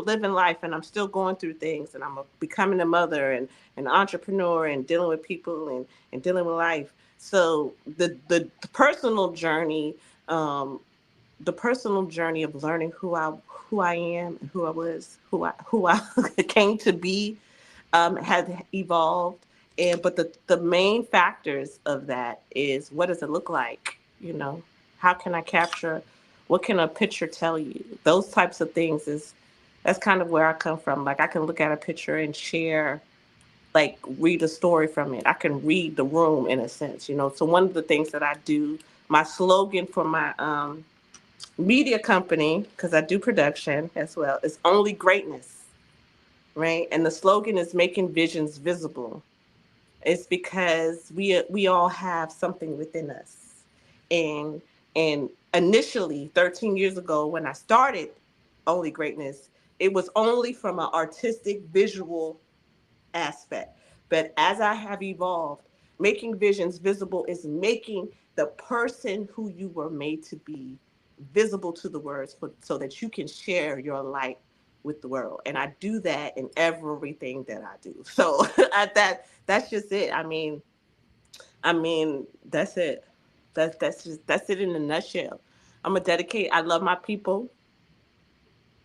living life, and I'm still going through things, and I'm becoming a mother and an entrepreneur and dealing with people and dealing with life. So the personal journey, the personal journey of learning who I am and who I was, who I came to be, has evolved. But the main factors of that is, what does it look like? How can I capture? What can a picture tell you? Those types of things that's kind of where I come from. Like, I can look at a picture and share, like, read a story from it. I can read the room in a sense, So one of the things that I do, my slogan for my media company, because I do production as well, is only greatness, right? And the slogan is making visions visible. It's because we all have something within us. And initially, 13 years ago, when I started Only Greatness, it was only from an artistic visual aspect. But as I have evolved, making visions visible is making the person who you were made to be visible to the world, so that you can share your light with the world. And I do that in everything that I do. So that's just it. I mean, that's it. That's it in a nutshell. I love my people,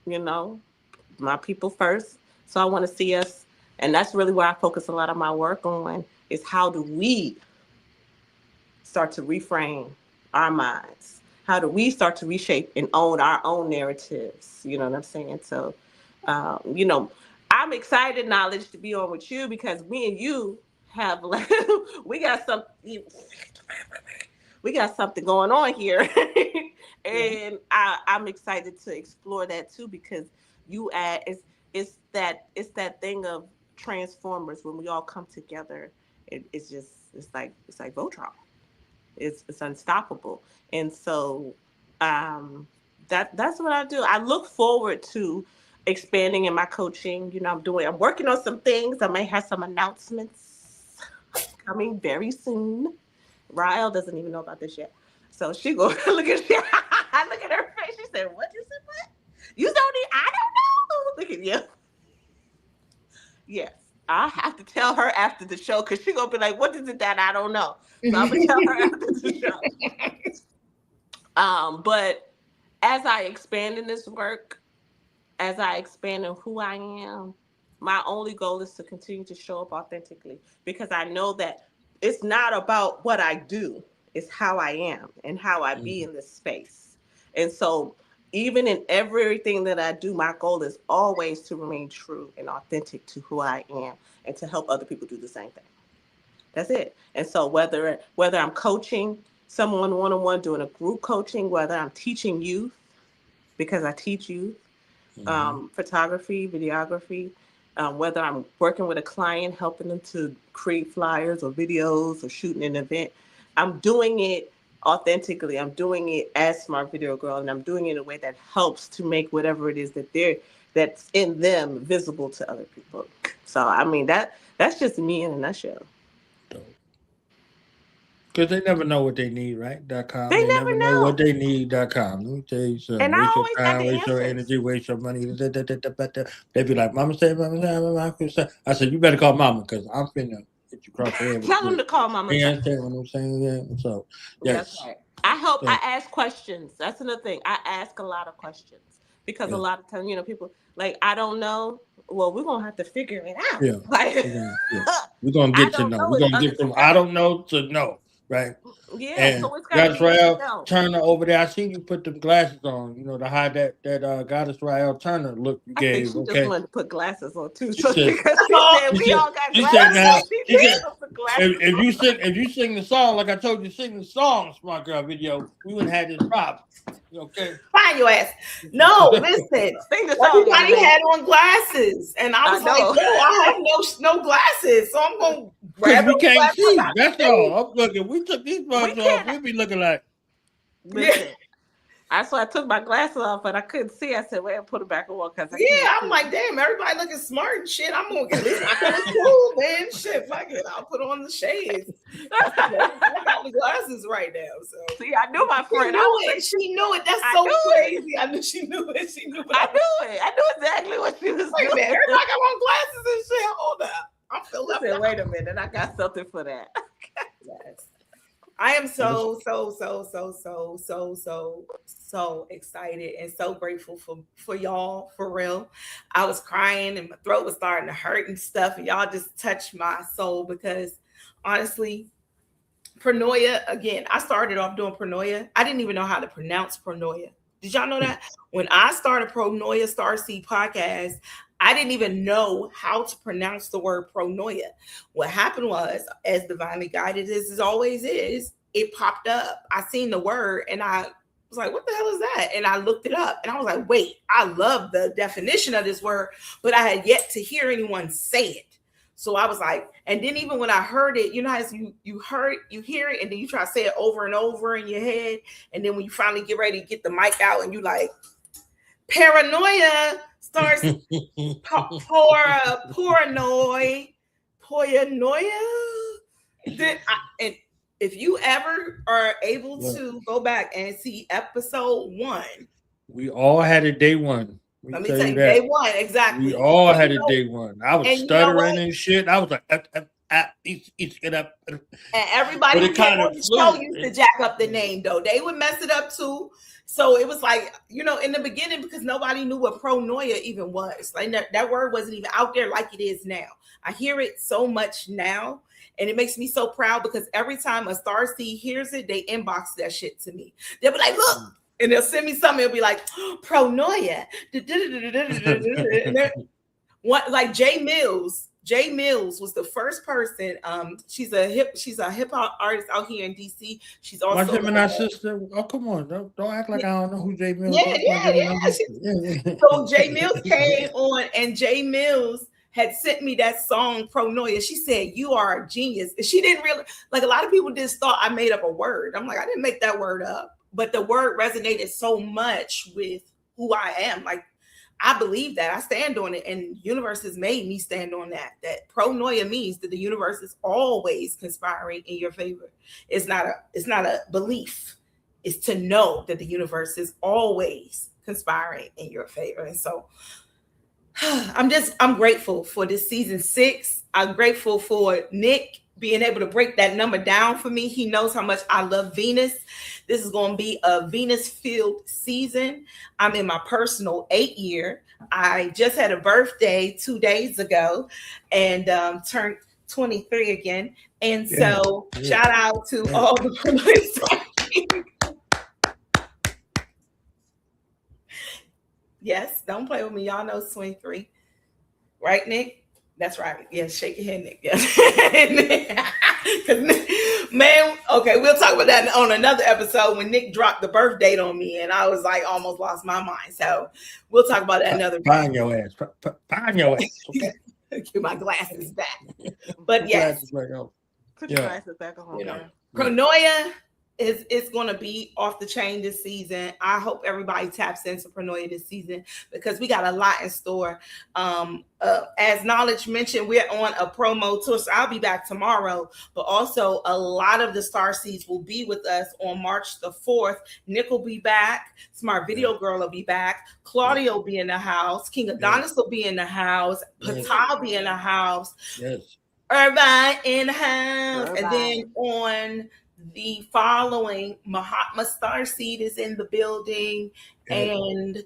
my people first. So I want to see us, and that's really where I focus a lot of my work on, is how do we start to reframe our minds? How do we start to reshape and own our own narratives? You know what I'm saying? So, I'm excited, Knowledge, to be on with you, because me and you have we got something going on here. And I'm excited to explore that too, because it's that thing of Transformers. When we all come together, it's like Voltron. It's unstoppable. And so that's what I do. I look forward to expanding in my coaching. I'm working on some things. I may have some announcements coming very soon. Rael doesn't even know about this yet. So she go look at her face. She said, "What you said? What? You don't need? I don't know." Look at you. Yes, I have to tell her after the show because she gonna be like, "What is it that I don't know?" So I'm gonna tell her after the show. But as I expand in this work, as I expand in who I am, my only goal is to continue to show up authentically because I know that it's not about what I do, it's how I am and how I be in this space. And so even in everything that I do, my goal is always to remain true and authentic to who I am and to help other people do the same thing. That's it. And so whether I'm coaching someone one-on-one, doing a group coaching, whether I'm teaching youth, because I teach youth, photography, videography, whether I'm working with a client, helping them to create flyers or videos or shooting an event, I'm doing it authentically. I'm doing it as Smart Video Girl, and I'm doing it in a way that helps to make whatever it is that's in them visible to other people. So I mean that's just me in a nutshell. Because they never know what they need, right? .com. They never know what they need. .com. Let me tell you something. And I waste your always got time, the waste your answers. energy, waste your money. They be like, "Mama said, Mama said." I said, "You better call Mama because I'm finna hit you across the head." Tell them to call Mama. You understand what I'm saying? Yeah. So yes. That's right. I help. Yeah. I ask questions. That's another thing. I ask a lot of questions because a lot of times, people like, I don't know. Well, we're gonna have to figure it out. Yeah. Like, We're gonna get to know. We're gonna get from I don't know to know. Right. Yeah. And So it's gotta Goddess be Rael Turner over there. I seen you put them glasses on. You know to hide that Goddess Rael Turner look you gave. I think she okay. just wanted to put glasses on too. She So said, because she said we all got glasses. She said, if you sing the song like I told you, sing the song, Smart Girl Video, we wouldn't have this problem. Okay. Find your ass. No, listen. Everybody had on glasses, and I was like, "No, I have no glasses, so I'm gonna grab we can't glasses. see. That's all. I'm looking. We took these bugs off. We'd be looking like. Listen, that's why I took my glasses off, but I couldn't see. I said, "Well, put it back on because I'm like, damn, everybody looking smart and shit. I'm gonna get this. Cool, man. Shit, fuck it. I'll put on the shades. I got the glasses right now. So see, I knew my friend. She knew it. That's so crazy. I knew she knew it. She knew it. I knew it. I knew exactly what she was doing. Man, everybody got on glasses and shit. Hold up. I'm feeling left out. Wait a minute. I got something for that. Yes. I am so excited and so grateful for y'all, for real. I was crying and my throat was starting to hurt and stuff, and y'all just touched my soul because honestly, Pronoia, again, I started off doing Pronoia. I didn't even know how to pronounce Pronoia. Did y'all know that? When I started Pronoia Starseed Podcast, I didn't even know how to pronounce the word Pronoia. What happened was, as divinely guided as always is, it popped up. I seen the word and I was like, what the hell is that? And I looked it up and I was like, wait, I love the definition of this word, but I had yet to hear anyone say it. So I was like, and then even when I heard it, you know how you hear it and then you try to say it over and over in your head. And then when you finally get ready to get the mic out and you like, paranoia starts paranoia. And if you ever are able to go back and see episode 1, we all had it day one. Let me tell you, day one, exactly. We all had it day one. I was stuttering and shit. I was like, get up. And everybody used to jack up the name though. They would mess it up too. So it was like, in the beginning, because nobody knew what Pronoia even was. Like that word wasn't even out there like it is now. I hear it so much now. And it makes me so proud because every time a Starseed hears it, they inbox that shit to me. They'll be like, look, and they'll send me something. It'll be like, Pronoia. Like Jay Mills. Jay Mills was the first person. She's a hip hop artist out here in DC. She's also my Gemini sister. Oh, come on. Don't act like I don't know who Jay Mills is. Yeah. So Jay Mills came on and Jay Mills had sent me that song Pronoia. She said, you are a genius. And she didn't really, like a lot of people just thought I made up a word. I'm like, I didn't make that word up. But the word resonated so much with who I am. Like, I believe that. I stand on it, and universe has made me stand on that. That pronoia means that the universe is always conspiring in your favor. It's not a belief. It's to know that the universe is always conspiring in your favor. And so I'm grateful for this season 6. I'm grateful for Nick being able to break that number down for me. He knows how much I love Venus. This is going to be a Venus-filled season. I'm in my personal 8th year. I just had a birthday 2 days ago and turned 23 again. And so shout out to all the Pronoia. Yes, don't play with me. Y'all know it's 23. Right, Nick? That's right. Yes, shake your head, Nick. Yes. Man, okay, we'll talk about that on another episode when Nick dropped the birth date on me and I was like almost lost my mind. So we'll talk about that another time. Find your ass. Find your ass. Okay. Get my glasses back. But yes. Put your glasses back on. You know, Pronoia is going to be off the chain this season. I hope everybody taps into Pronoia this season because we got a lot in store. As Knowledge mentioned, we're on a promo tour, so I'll be back tomorrow. But also, a lot of the Starseeds will be with us on March the 4th. Nick will be back. Smart Videogirl will be back. Claudia will be in the house. King Adonis will be in the house. Ptah will be in the house. Yes. Everybody in the house. And then on the following, Mahatma Starseed is in the building. And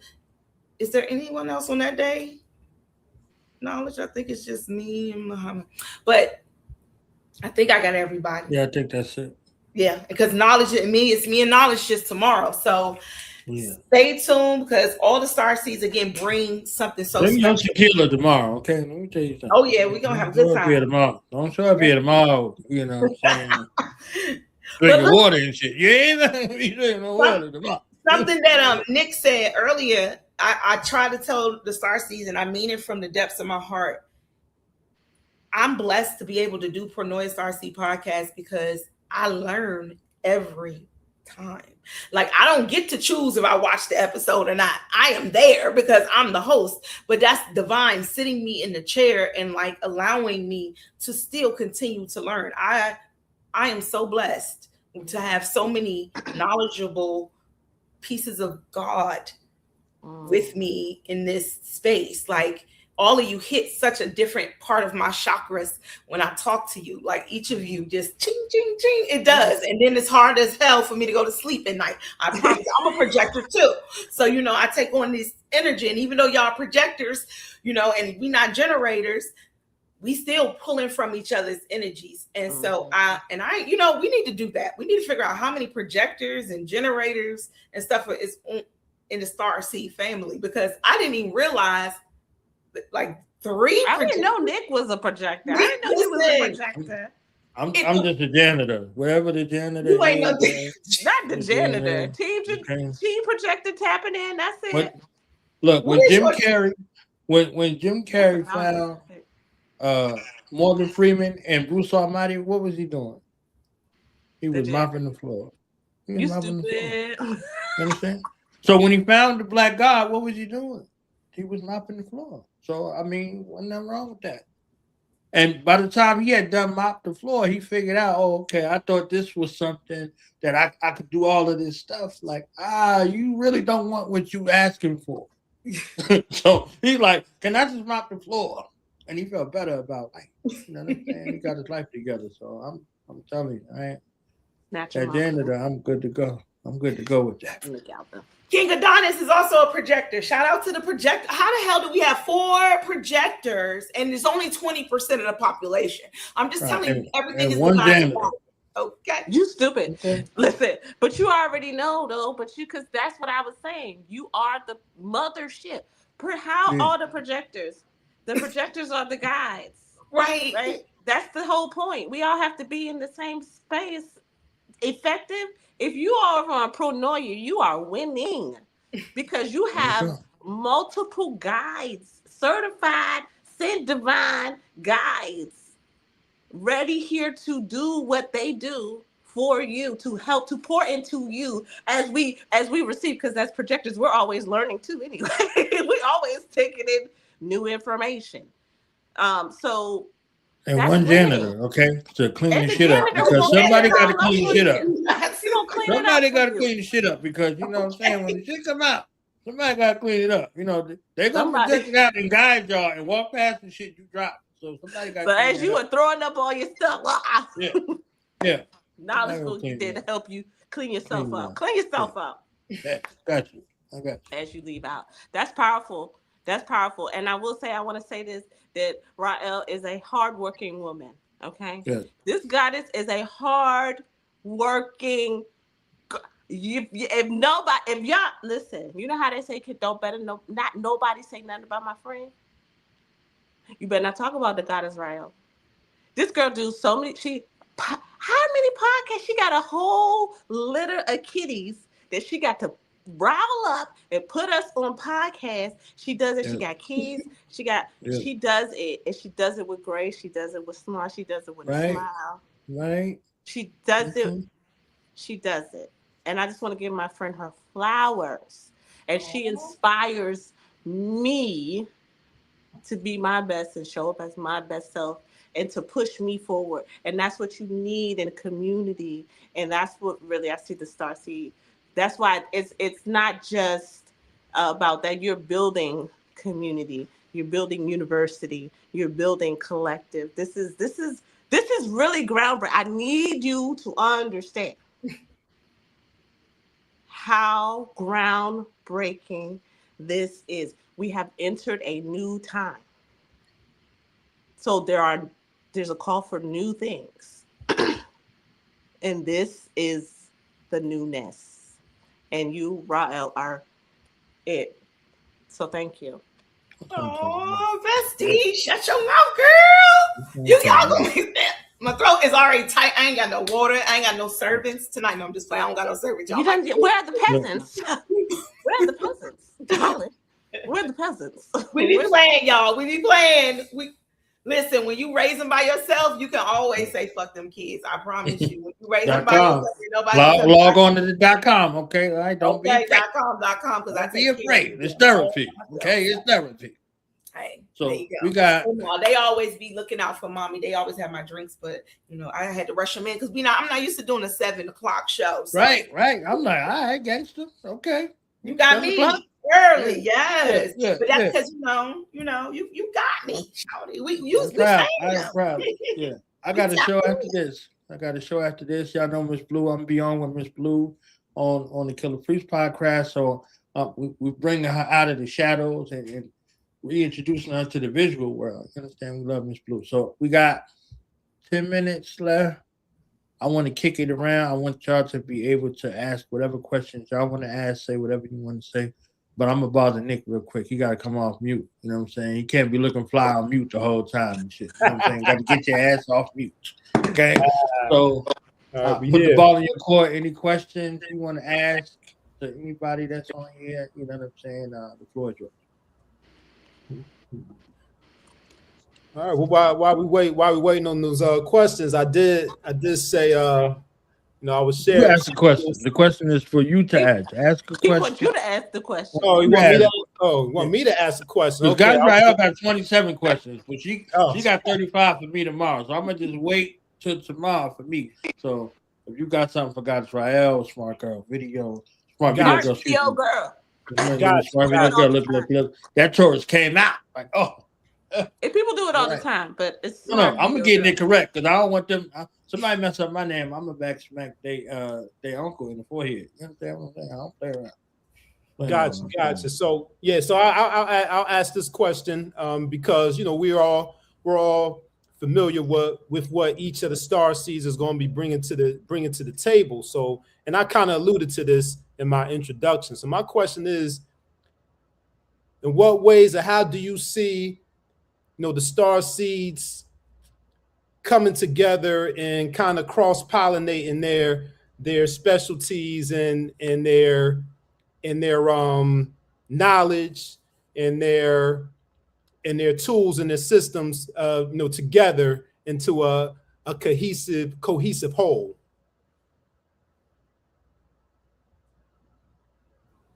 is there anyone else on that day? Knowledge, I think it's just me and Mahatma. But I think I got everybody. Yeah, I think that's it. Yeah, because Knowledge and me, it's me and Knowledge just tomorrow. So stay tuned because all the Starseeds again bring something so special. special. Tequila tomorrow, okay? Let me tell you something. Oh yeah, we're gonna have a good time. Don't show up here tomorrow. You know what I'm saying? Drinking water and shit. You ain't drinking no water tomorrow. Something that Nick said earlier, I try to tell the Starseeds, and I mean it from the depths of my heart. I'm blessed to be able to do Pronoia Starseed Podcast because I learn every time. Like, I don't get to choose if I watch the episode or not. I am there because I'm the host, but that's divine sitting me in the chair and like allowing me to still continue to learn. I am so blessed to have so many knowledgeable pieces of God with me in this space. Like, all of you hit such a different part of my chakras when I talk to you. Like, each of you just ching, ching, ching. It does. And then it's hard as hell for me to go to sleep at night. I'm a projector too. So, you know, I take on this energy. And even though y'all projectors, you know, and we not generators, we still pulling from each other's energies. And so you know, we need to do that. We need to figure out how many projectors and generators and stuff is in the Starseed family, because I didn't even realize like 3. I didn't know Nick was a projector. I didn't know he was a projector. I'm just a janitor. Wherever the janitor you ain't not the janitor. Team projector tapping in. That's it. But, look, when Jim Carrey found Morgan Freeman and Bruce Almighty, what was he doing? He was mopping the floor. You stupid. You understand? So when he found the black god, what was he doing? He was mopping the floor. So, I mean, wasn't nothing wrong with that. And by the time he had done mop the floor, he figured out, oh, okay, I thought this was something that I could do all of this stuff. Like, you really don't want what you asking for. So he's like, can I just mop the floor? And he felt better about life. You know what I'm saying? He got his life together. So I'm telling you, at the end of that, I'm good to go. I'm good to go with that. King Adonis is also a projector. Shout out to the projector. How the hell do we have 4 projectors and there's only 20% of the population? I'm just telling you, everything is one janitor. Okay. You stupid. Okay. Listen, but you already know though, because that's what I was saying. You are the mothership. How are the projectors? The projectors are the guides. Right. That's the whole point. We all have to be in the same space. Effective. If you are on Pronoia, you are winning because you have multiple guides, certified, sent divine guides, ready here to do what they do for you, to help, to pour into you as we receive, because as projectors, we're always learning too anyway. We always taking in new information. So And that's one winning. janitor, okay, to clean And the the shit up, janitor because will somebody clean it got to all up clean for shit up. you. He gonna clean Somebody it got up to for clean you. the shit up, because you know what I'm saying, when the shit come out, somebody got to clean it up. You know, they're gonna Somebody. project it out and guide y'all and walk past the shit you drop. So somebody got to So clean as that you up. were throwing up all your stuff, Yeah. knowledge Somebody will gonna get clean there it to up. help you clean yourself Clean it up. up. Clean yourself up Yeah, got you. I got you. as you leave out. That's powerful. That's powerful. And I will say, I want to say this, that Rael is a hardworking woman. Okay. Yeah. This goddess is a hardworking. If y'all listen, you know how they say, don't better no, not nobody say nothing about my friend. You better not talk about the goddess Rael. This girl do so many. How many podcasts? She got a whole litter of kitties that she got to rile up and put us on podcasts. She does it. Yeah. She got keys. She does it, and she does it with grace. She does it with smile. She does it with a smile. Right. She does it. She does it. And I just want to give my friend her flowers. And she inspires me to be my best and show up as my best self and to push me forward. And that's what you need in a community. And that's what really I see the Starseed. That's why it's not just about that. You're building community. You're building university. You're building collective. This is really groundbreaking. I need you to understand how groundbreaking this is. We have entered a new time. So there's a call for new things. And this is the newness. And you, Rael, are it. So thank you. Oh, bestie, shut your mouth, girl. Y'all gonna make that. My throat is already tight. I ain't got no water. I ain't got no servants tonight. No, I'm just playing. I don't got no servants. Y'all. Where are the peasants? Where are the peasants, darling? Where are the peasants? We be playing, y'all. We be playing. Listen, when you raise them by yourself, you can always say "fuck them kids." I promise you. When you raise them by yourself, nobody log on to the .com, okay? All right, don't be afraid. .com because I be afraid. It's therapy, okay? It's therapy. Hey, so there you go. We got. They always be looking out for mommy. They always have my drinks, but I had to rush them in because I'm not used to doing a 7 o'clock show. So. Right. I'm like, all right, gangster. Okay, you got me early, yes. Yeah, but that's because you got me. I'm proud. Yeah, I got a show after this. Y'all know Miss Blue. I'm beyond with Miss Blue on the Killer Priest podcast. So we bring her out of the shadows and reintroducing her to the visual world. You understand? We love Miss Blue. So we got 10 minutes left. I want to kick it around. I want y'all to be able to ask whatever questions y'all want to ask, say whatever you want to say. But I'm going to bother Nick real quick. He got to come off mute. You know what I'm saying? He can't be looking fly on mute the whole time and shit. You know what I'm saying? Got to get your ass off mute. Okay? So put the ball in your court. Any questions you want to ask to anybody that's on here? You know what I'm saying? The floor is yours. All right. Well, while we waiting on those questions, I did say I was sharing. You ask the question. The question is for you to ask. Ask a question. He wants you to ask the question. Oh, you want me to? Oh, you want me to ask a question? Okay. I've got 27 questions, but she got 35 for me tomorrow. So I'm gonna just wait till tomorrow for me. So if you got something for Goddess Rael, smart girl, video, smart video girl. Smart video girl. Look. That Taurus came out like, oh. And people do it all the time, but it's no. I'm gonna get it correct because I don't want them. Somebody mess up my name, I'm gonna back smack they uncle in the forehead. You understand what I'm saying? I don't play around. Gotcha. So I'll ask this question because we're all familiar with what each of the Starseeds is going to be bringing to the table. So, and I kind of alluded to this in my introduction. So my question is, in what ways or how do you see the Starseeds coming together and kind of cross-pollinating their specialties and their knowledge and their tools and their systems together into a cohesive whole?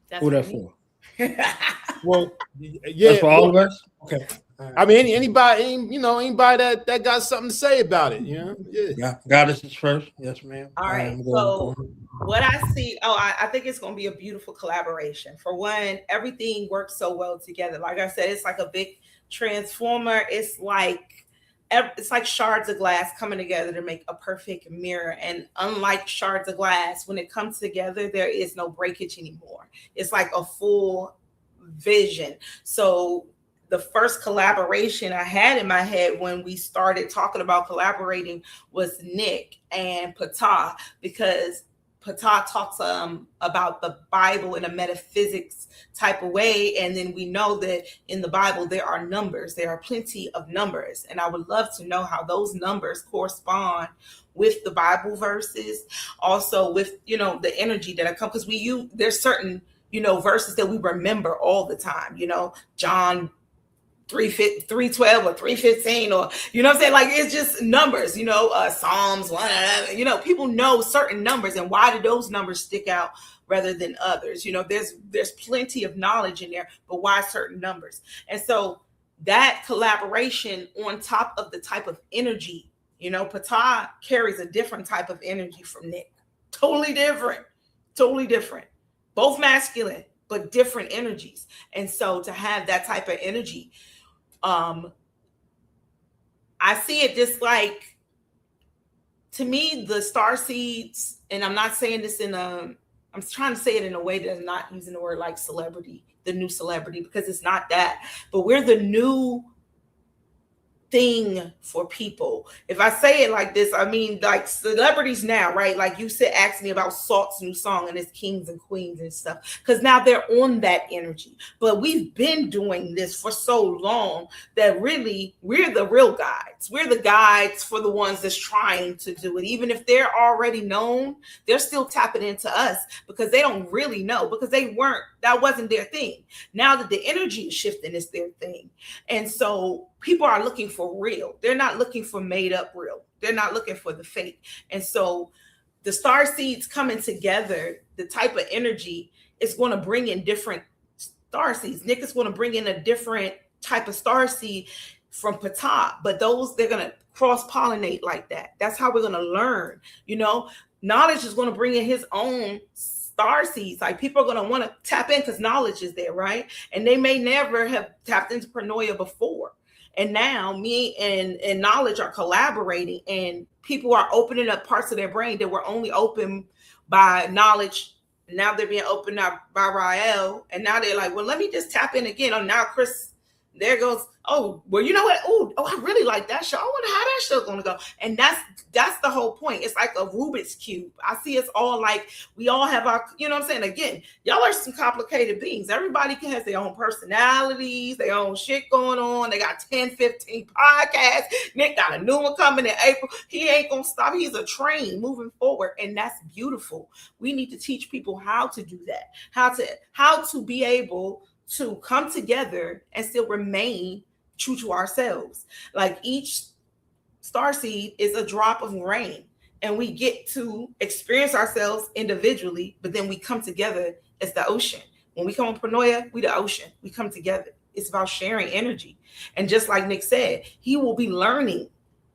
That's Who for that me. for? Well, yeah. That's for all of us. Okay. I mean, anybody, anybody that got something to say about it, Yeah. Goddess is first. Yes, ma'am. All right. I'm So going. what I see, I think it's going to be a beautiful collaboration. For one, everything works so well together. Like I said, it's like a big transformer. It's like shards of glass coming together to make a perfect mirror. And unlike shards of glass, when it comes together, there is no breakage anymore. It's like a full vision. So the first collaboration I had in my head when we started talking about collaborating was Nick and Ptah, because Ptah talks about the Bible in a metaphysics type of way. And then we know that in the Bible, there are numbers. There are plenty of numbers. And I would love to know how those numbers correspond with the Bible verses. Also with, the energy that I come, because there's certain, verses that we remember all the time, John 3:12 or 3:15, or what I'm saying, like it's just numbers, Psalms 1, people know certain numbers, and why do those numbers stick out rather than others? There's plenty of knowledge in there, but why certain numbers? And so that collaboration on top of the type of energy, Ptah carries a different type of energy from Nick. Totally different, both masculine but different energies. And so to have that type of energy, I see it just like, to me, the starseeds, and I'm not saying this I'm trying to say it in a way that I'm not using the word like celebrity, the new celebrity, because it's not that, but we're the new thing for people. If I say it like this, I mean like celebrities now, right? Like you said, asked me about Salt's new song and his kings and queens and stuff, because now they're on that energy. But we've been doing this for so long that really we're the real guides. We're the guides for the ones that's trying to do it. Even if they're already known, they're still tapping into us because they don't really know, because that wasn't their thing. Now that the energy is shifting, it's their thing. And so people are looking for real. They're not looking for made up real. They're not looking for the fake. And so the star seeds coming together, the type of energy is going to bring in different star seeds. Nick is going to bring in a different type of star seed from Ptah, but they're going to cross pollinate like that. That's how we're going to learn. Knowledge is going to bring in his own star seeds. Like people are going to want to tap in because knowledge is there, right? And they may never have tapped into Pronoia before. And now me and knowledge are collaborating, and people are opening up parts of their brain that were only open by knowledge. Now they're being opened up by Rael. And now they're like, well, let me just tap in again. Oh, now Chris, there goes, oh, well, you know what? Oh, I really like that show. I wonder how that show's going to go. And that's the whole point. It's like a Rubik's Cube. I see us all like, we all have our, you know what I'm saying? Again, y'all are some complicated beings. Everybody has their own personalities, their own shit going on. They got 10, 15 podcasts. Nick got a new one coming in April. He ain't going to stop. He's a train moving forward. And that's beautiful. We need to teach people how to do that, how to be able to come together and still remain true to ourselves. Like each starseed is a drop of rain, and we get to experience ourselves individually, but then we come together as the ocean. When we come on Pronoia, we the ocean. We come together. It's about sharing energy. And just like Nick said, he will be learning.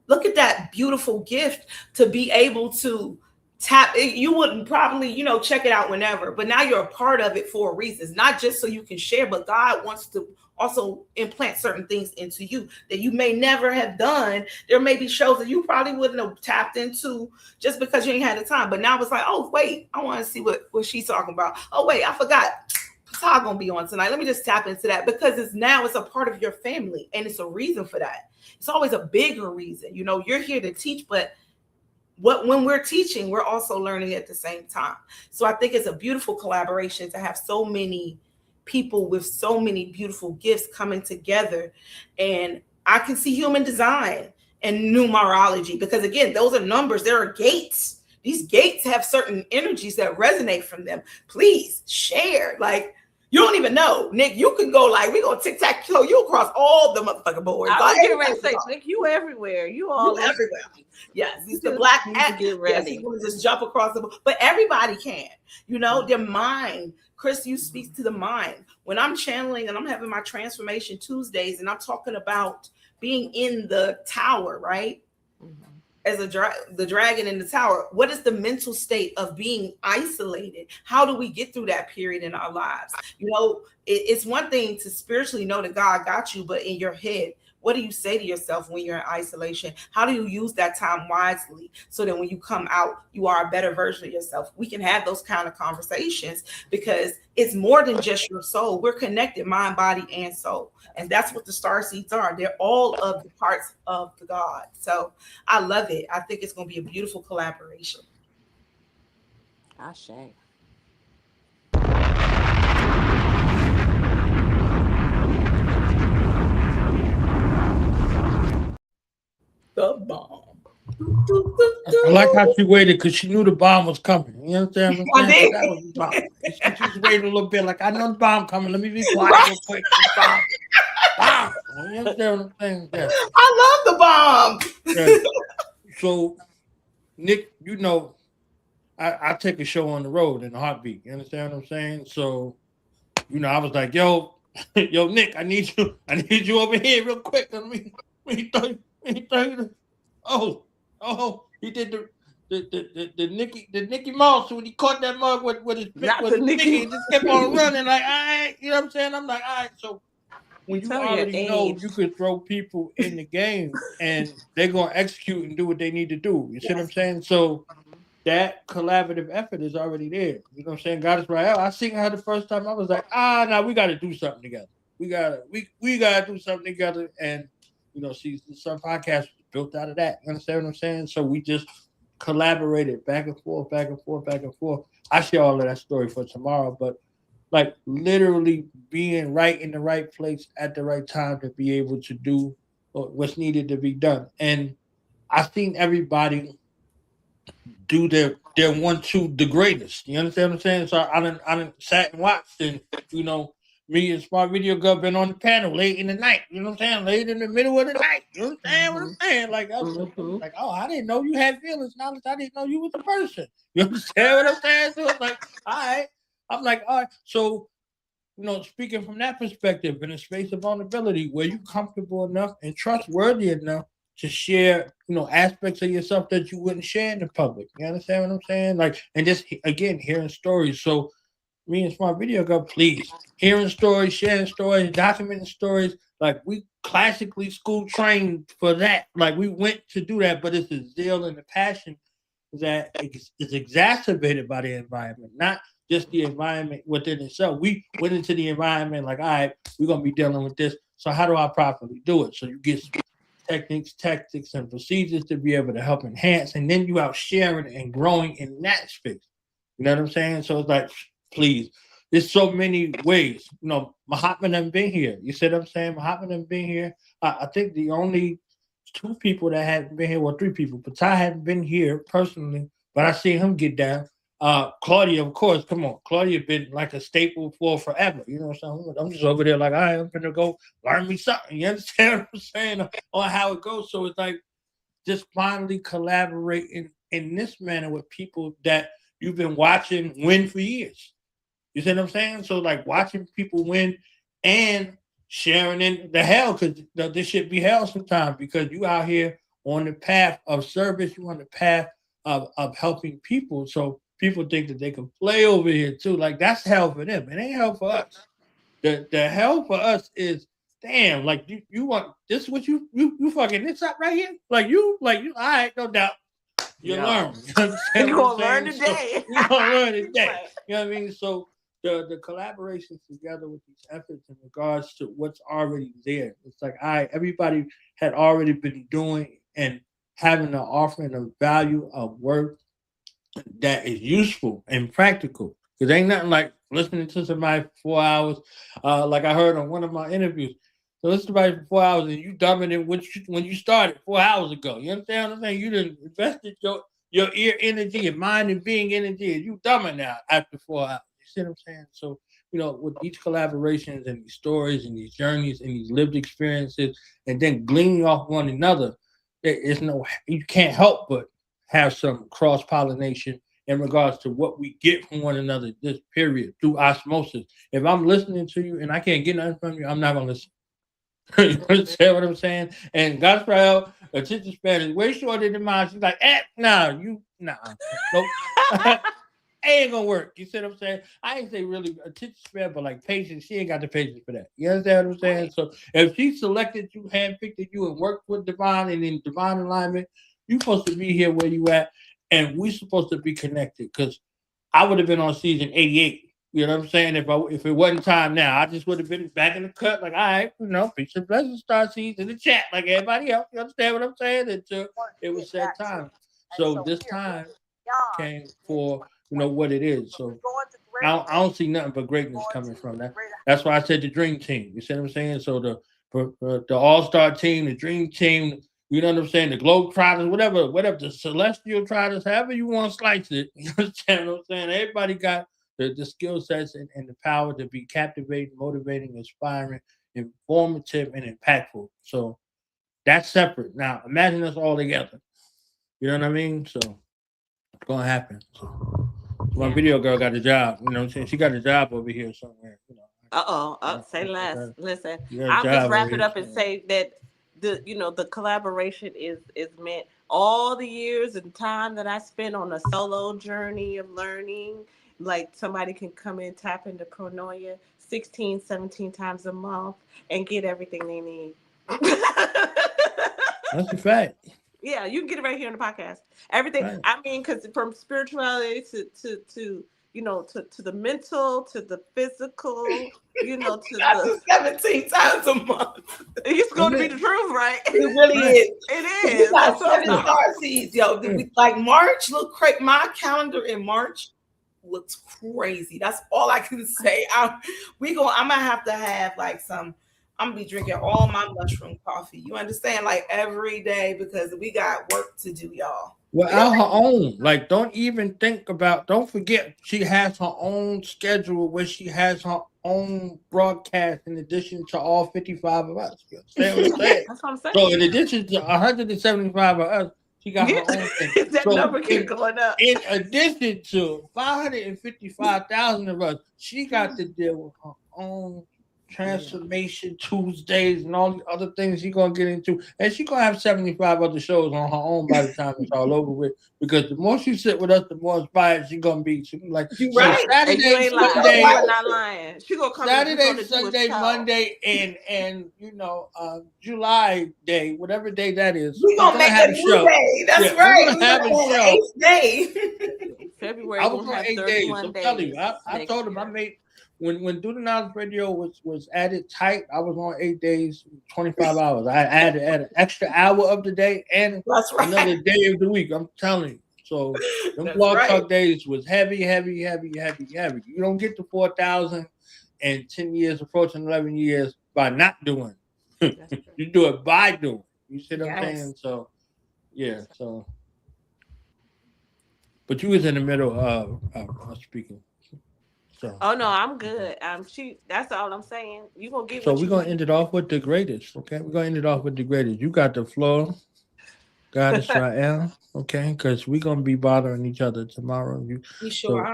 Look at that beautiful gift to be able to tap. You wouldn't probably, check it out whenever, but now you're a part of it for a reason. It's not just so you can share, but God wants to also implant certain things into you that you may never have done. There may be shows that you probably wouldn't have tapped into just because you ain't had the time. But now it's like, oh, wait, I want to see what she's talking about. Oh, wait, I forgot. Ptah gonna be on tonight. Let me just tap into that, because it's a part of your family, and it's a reason for that. It's always a bigger reason. You're here to teach, but when we're teaching, we're also learning at the same time. So I think it's a beautiful collaboration to have so many people with so many beautiful gifts coming together. And I can see human design and numerology, because again, those are numbers. There are gates. These gates have certain energies that resonate from them. Please share. Like, You don't even know, Nick. You can go like, we gonna tic-tac-toe you across all the motherfucking boards. I was getting ready to say, Nick, you everywhere. You all you everywhere. Yes, it's the black hat. Get ready. Yes, you want to just jump across the board. But everybody can. You know, their mind. Chris, you speak to the mind. When I'm channeling and I'm having my transformation Tuesdays and I'm talking about being in the tower, right? As the dragon in the tower, what is the mental state of being isolated? How do we get through that period in our lives? You know, it's one thing to spiritually know that God got you, but in your head, what do you say to yourself when you're in isolation? How do you use that time wisely so that when you come out, you are a better version of yourself? We can have those kind of conversations because it's more than just your soul. We're connected, mind, body, and soul. And that's what the star seeds are. They're all of the parts of the God. So I love it. I think it's going to be a beautiful collaboration. Ashe. The bomb. I like how she waited because she knew the bomb was coming. You understand what I'm saying? I That was the bomb. She just waited a little bit, like I know the bomb coming. Let me be quiet real quick. Bomb. Bomb. You understand what I'm saying? Yeah. I love the bomb. Yeah. So, Nick, you know, I take a show on the road in a heartbeat. You understand what I'm saying? So, you know, I was like, yo, Nick, I need you over here real quick. Let me tell you. Oh, he did the Nicky Mouse when he caught that mug with his Nicky, and just kept on running like, all right, you know what I'm saying? I'm like, all right, so when you already know you could throw people in the game and they're gonna execute and do what they need to do. You see what I'm saying? So that collaborative effort is already there. You know what I'm saying? God is right. I seen her the first time. I was like, now we gotta do something together. We gotta do something together. And you know, some podcast built out of that. You understand what I'm saying? So we just collaborated back and forth. I share all of that story for tomorrow, but like literally being right in the right place at the right time to be able to do what's needed to be done. And I've seen everybody do their 1-2 the greatest. You understand what I'm saying? So I done sat and watched, and you know, me and Smart Videogirl been on the panel late in the night. You know what I'm saying? Late in the middle of the night. You understand what I'm saying? Like, like, oh, I didn't know you had feelings. Now I didn't know you was a person. You understand what I'm saying? So it's like, all right. I'm like, all right. So, you know, speaking from that perspective, in a space of vulnerability, where you comfortable enough and trustworthy enough to share, you know, aspects of yourself that you wouldn't share in the public. You understand what I'm saying? Like, and just again, hearing stories. So me and Smart Videogirl, please, hearing stories, sharing stories, documenting stories. Like, we classically school trained for that. Like, we went to do that, but it's the zeal and the passion that is exacerbated by the environment, not just the environment within itself. We went into the environment like, all right, we're going to be dealing with this. So how do I properly do it? So you get techniques, tactics, and procedures to be able to help enhance, and then you out sharing and growing in that space. You know what I'm saying? So it's like, please, there's so many ways. You know, Mahatma done been here. You see what I'm saying? Mahatma done been here. I think the only 2 people that hadn't been here, well, 3 people. Ptah hadn't been here personally, but I seen him get down. Claudia, of course, come on. Claudia been like a staple for forever. You know what I'm saying? I'm just over there like, all right, I'm going to go learn me something. You understand what I'm saying? On how it goes. So it's like just finally collaborating in this manner with people that you've been watching win for years. You see what I'm saying? So like watching people win and sharing in the hell, because this shit be hell sometimes, because you out here on the path of service, you on the path of helping people. So people think that they can play over here too. Like, that's hell for them. It ain't hell for us. The hell for us is, damn, like you want this, what you fucking this up right here? Like you, all right, no doubt. You learn. You're gonna learn today. You're gonna learn today. You know what I mean? So the collaborations together with these efforts in regards to what's already there. It's like, all right, everybody had already been doing and having an offering of value of work that is useful and practical. Because ain't nothing like listening to somebody for 4 hours, like I heard on one of my interviews. So listen to somebody for 4 hours and you dumbing it when you started 4 hours ago. You understand what I'm saying? You done invested your ear energy and mind and being energy, and you dumbing now after 4 hours. You see what I'm saying? So with each collaborations and these stories and these journeys and these lived experiences, and then gleaning off one another, you can't help but have some cross pollination in regards to what we get from one another this period through osmosis. If I'm listening to you and I can't get nothing from you, I'm not gonna listen. You understand what I'm saying? And Gospel attention span is way shorter than mine. She's like, nope. Ain't gonna work. You see what I'm saying? I ain't say really attention span, but like patience. She ain't got the patience for that. You understand what I'm saying? So if she selected you, handpicked you, and worked with divine and in divine alignment, you supposed to be here where you at, and we supposed to be connected. Because I would have been on season 88. You know what I'm saying? If it wasn't time now, I just would have been back in the cut, like, all right, peace and blessings, Starseeds in the chat, like everybody else. You understand what I'm saying? Until it was set time. So this time came for what it is. So I don't see nothing but greatness coming from that. That's why I said the dream team. You see what I'm saying? So the all-star team, the dream team, you know what I'm saying? The globe trotters, whatever, the celestial trotters, however you want to slice it. You understand what I'm saying? Everybody got the skill sets and the power to be captivating, motivating, inspiring, informative, and impactful. So that's separate. Now imagine us all together. You know what I mean? So it's gonna happen. So my video girl got a job. You know what I'm saying? She got a job over here somewhere. Say less. Listen, I'll just wrap it up and say that the collaboration is meant all the years and time that I spent on a solo journey of learning. Like somebody can come in, tap into Pronoia 16, 17 times a month and get everything they need. That's a fact. Yeah, you can get it right here on the podcast. Everything. Right. I mean, because from spirituality to the mental, to the physical, to the 17 times a month. It's going to be the truth, right? It really is. It is. We got 7 Starseeds, yo. Like March look crazy. My calendar in March looks crazy. That's all I can say. I'm gonna have to have like some. I'm gonna be drinking all my mushroom coffee. You understand? Like every day, because we got work to do, y'all. Without her own. Like, don't forget, she has her own schedule where she has her own broadcast in addition to all 55 of us. You understand what I'm saying? That's what I'm saying. So in addition to 175 of us, she got her own thing. That number keeps going up. In addition to 555,000 of us, she got to deal with her own transformation Tuesdays and all the other things she's gonna get into, and she's gonna have 75 other shows on her own by the time it's all over with. Because the more she sit with us, the more inspired she's gonna be. She's like, you right? Saturday, you ain't Sunday, you're not lying. She gonna come Saturday, Sunday, Monday, and July day, whatever day that is. We're gonna make a show. Day. That's right. We're gonna have a show. 8th day. February. I was on 8 days. I'm telling you, I told him I made. When Do the Knowledge Radio was added tight, I was on 8 days, 25 hours. I added an extra hour of the day and another day of the week. I'm telling you. So them Blog Talk days was heavy. You don't get to 4,000 and 10 years, approaching 11 years by not doing. You do it by doing. You see what I'm saying? So, yeah. So, but you was in the middle of speaking. So, oh no, I'm good. That's all I'm saying. You gonna get. So we're gonna end it off with the greatest. Okay, we're gonna end it off with the greatest. You got the floor, Goddess Rael. Okay, because we're gonna be bothering each other tomorrow.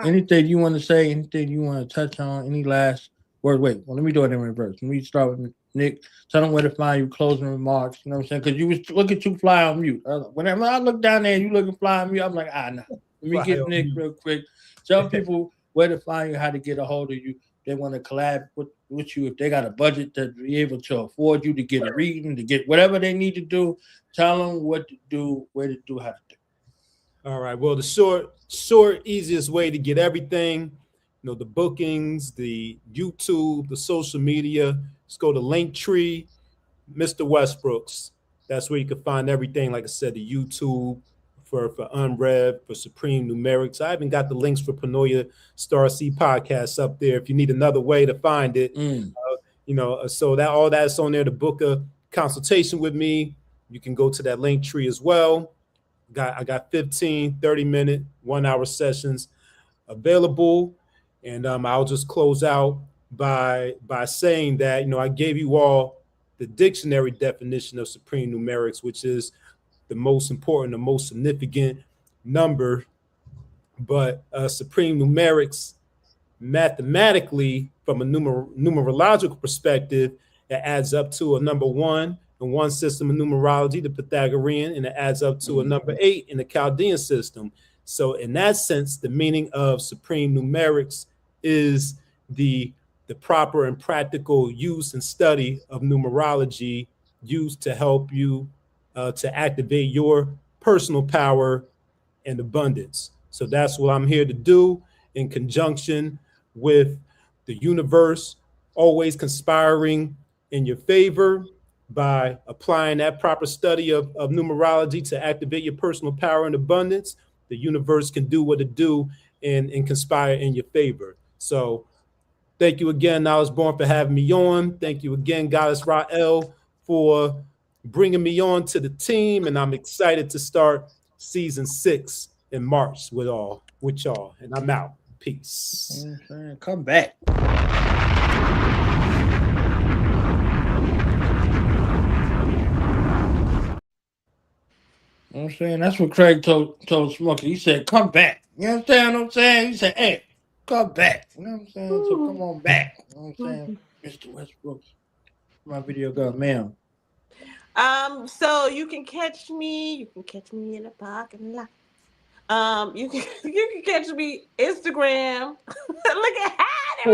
Anything you want to say? Anything you want to touch on? Any last word? Wait, let me do it in reverse. Let me start with Nick. Tell them where to find you. Closing remarks. You know what I'm saying? Because you was look at you fly on mute. Whenever I look down there and you looking fly on mute, I'm like, no. Let me get Nick real quick. Tell people where to find you, how to get a hold of you. They want to collab with you. If they got a budget to be able to afford you to get a reading, to get whatever they need to do, tell them what to do, where to do, how to do. All right. Well, the short, easiest way to get everything, the bookings, the YouTube, the social media, just go to Linktree, Mr. Westbrooks. That's where you can find everything. Like I said, the YouTube, for Unread, for Supreme Numerics. I even got the links for Pronoia Starseed Podcast up there if you need another way to find it. So that all that's on there to book a consultation with me. You can go to that link tree as well. I got 15, 30-minute, 1-hour sessions available. And I'll just close out by saying that, I gave you all the dictionary definition of supreme numerics, which is the most important, the most significant number. But supreme numerics, mathematically, from a numerological perspective, it adds up to a number 1 in one system of numerology, the Pythagorean, and it adds up to a number 8 in the Chaldean system. So in that sense, the meaning of supreme numerics is the proper and practical use and study of numerology used to help you to activate your personal power and abundance. So that's what I'm here to do, in conjunction with the universe always conspiring in your favor by applying that proper study of numerology to activate your personal power and abundance. The universe can do what it do and conspire in your favor. So thank you again, Knowledge Born, for having me on. Thank you again, Goddess Rael, for bringing me on to the team. And I'm excited to start season 6 in March with y'all. And I'm out. Peace. Come back. You know what I'm saying? That's what Craig told Smokey. He said, come back. You understand what I'm saying? He said, hey, come back. You know what I'm saying? So come on back. You know what I'm saying? Mr. Westbrooks. My video girl, ma'am. So you can catch me in the parking lot. You can catch me Instagram. Look at how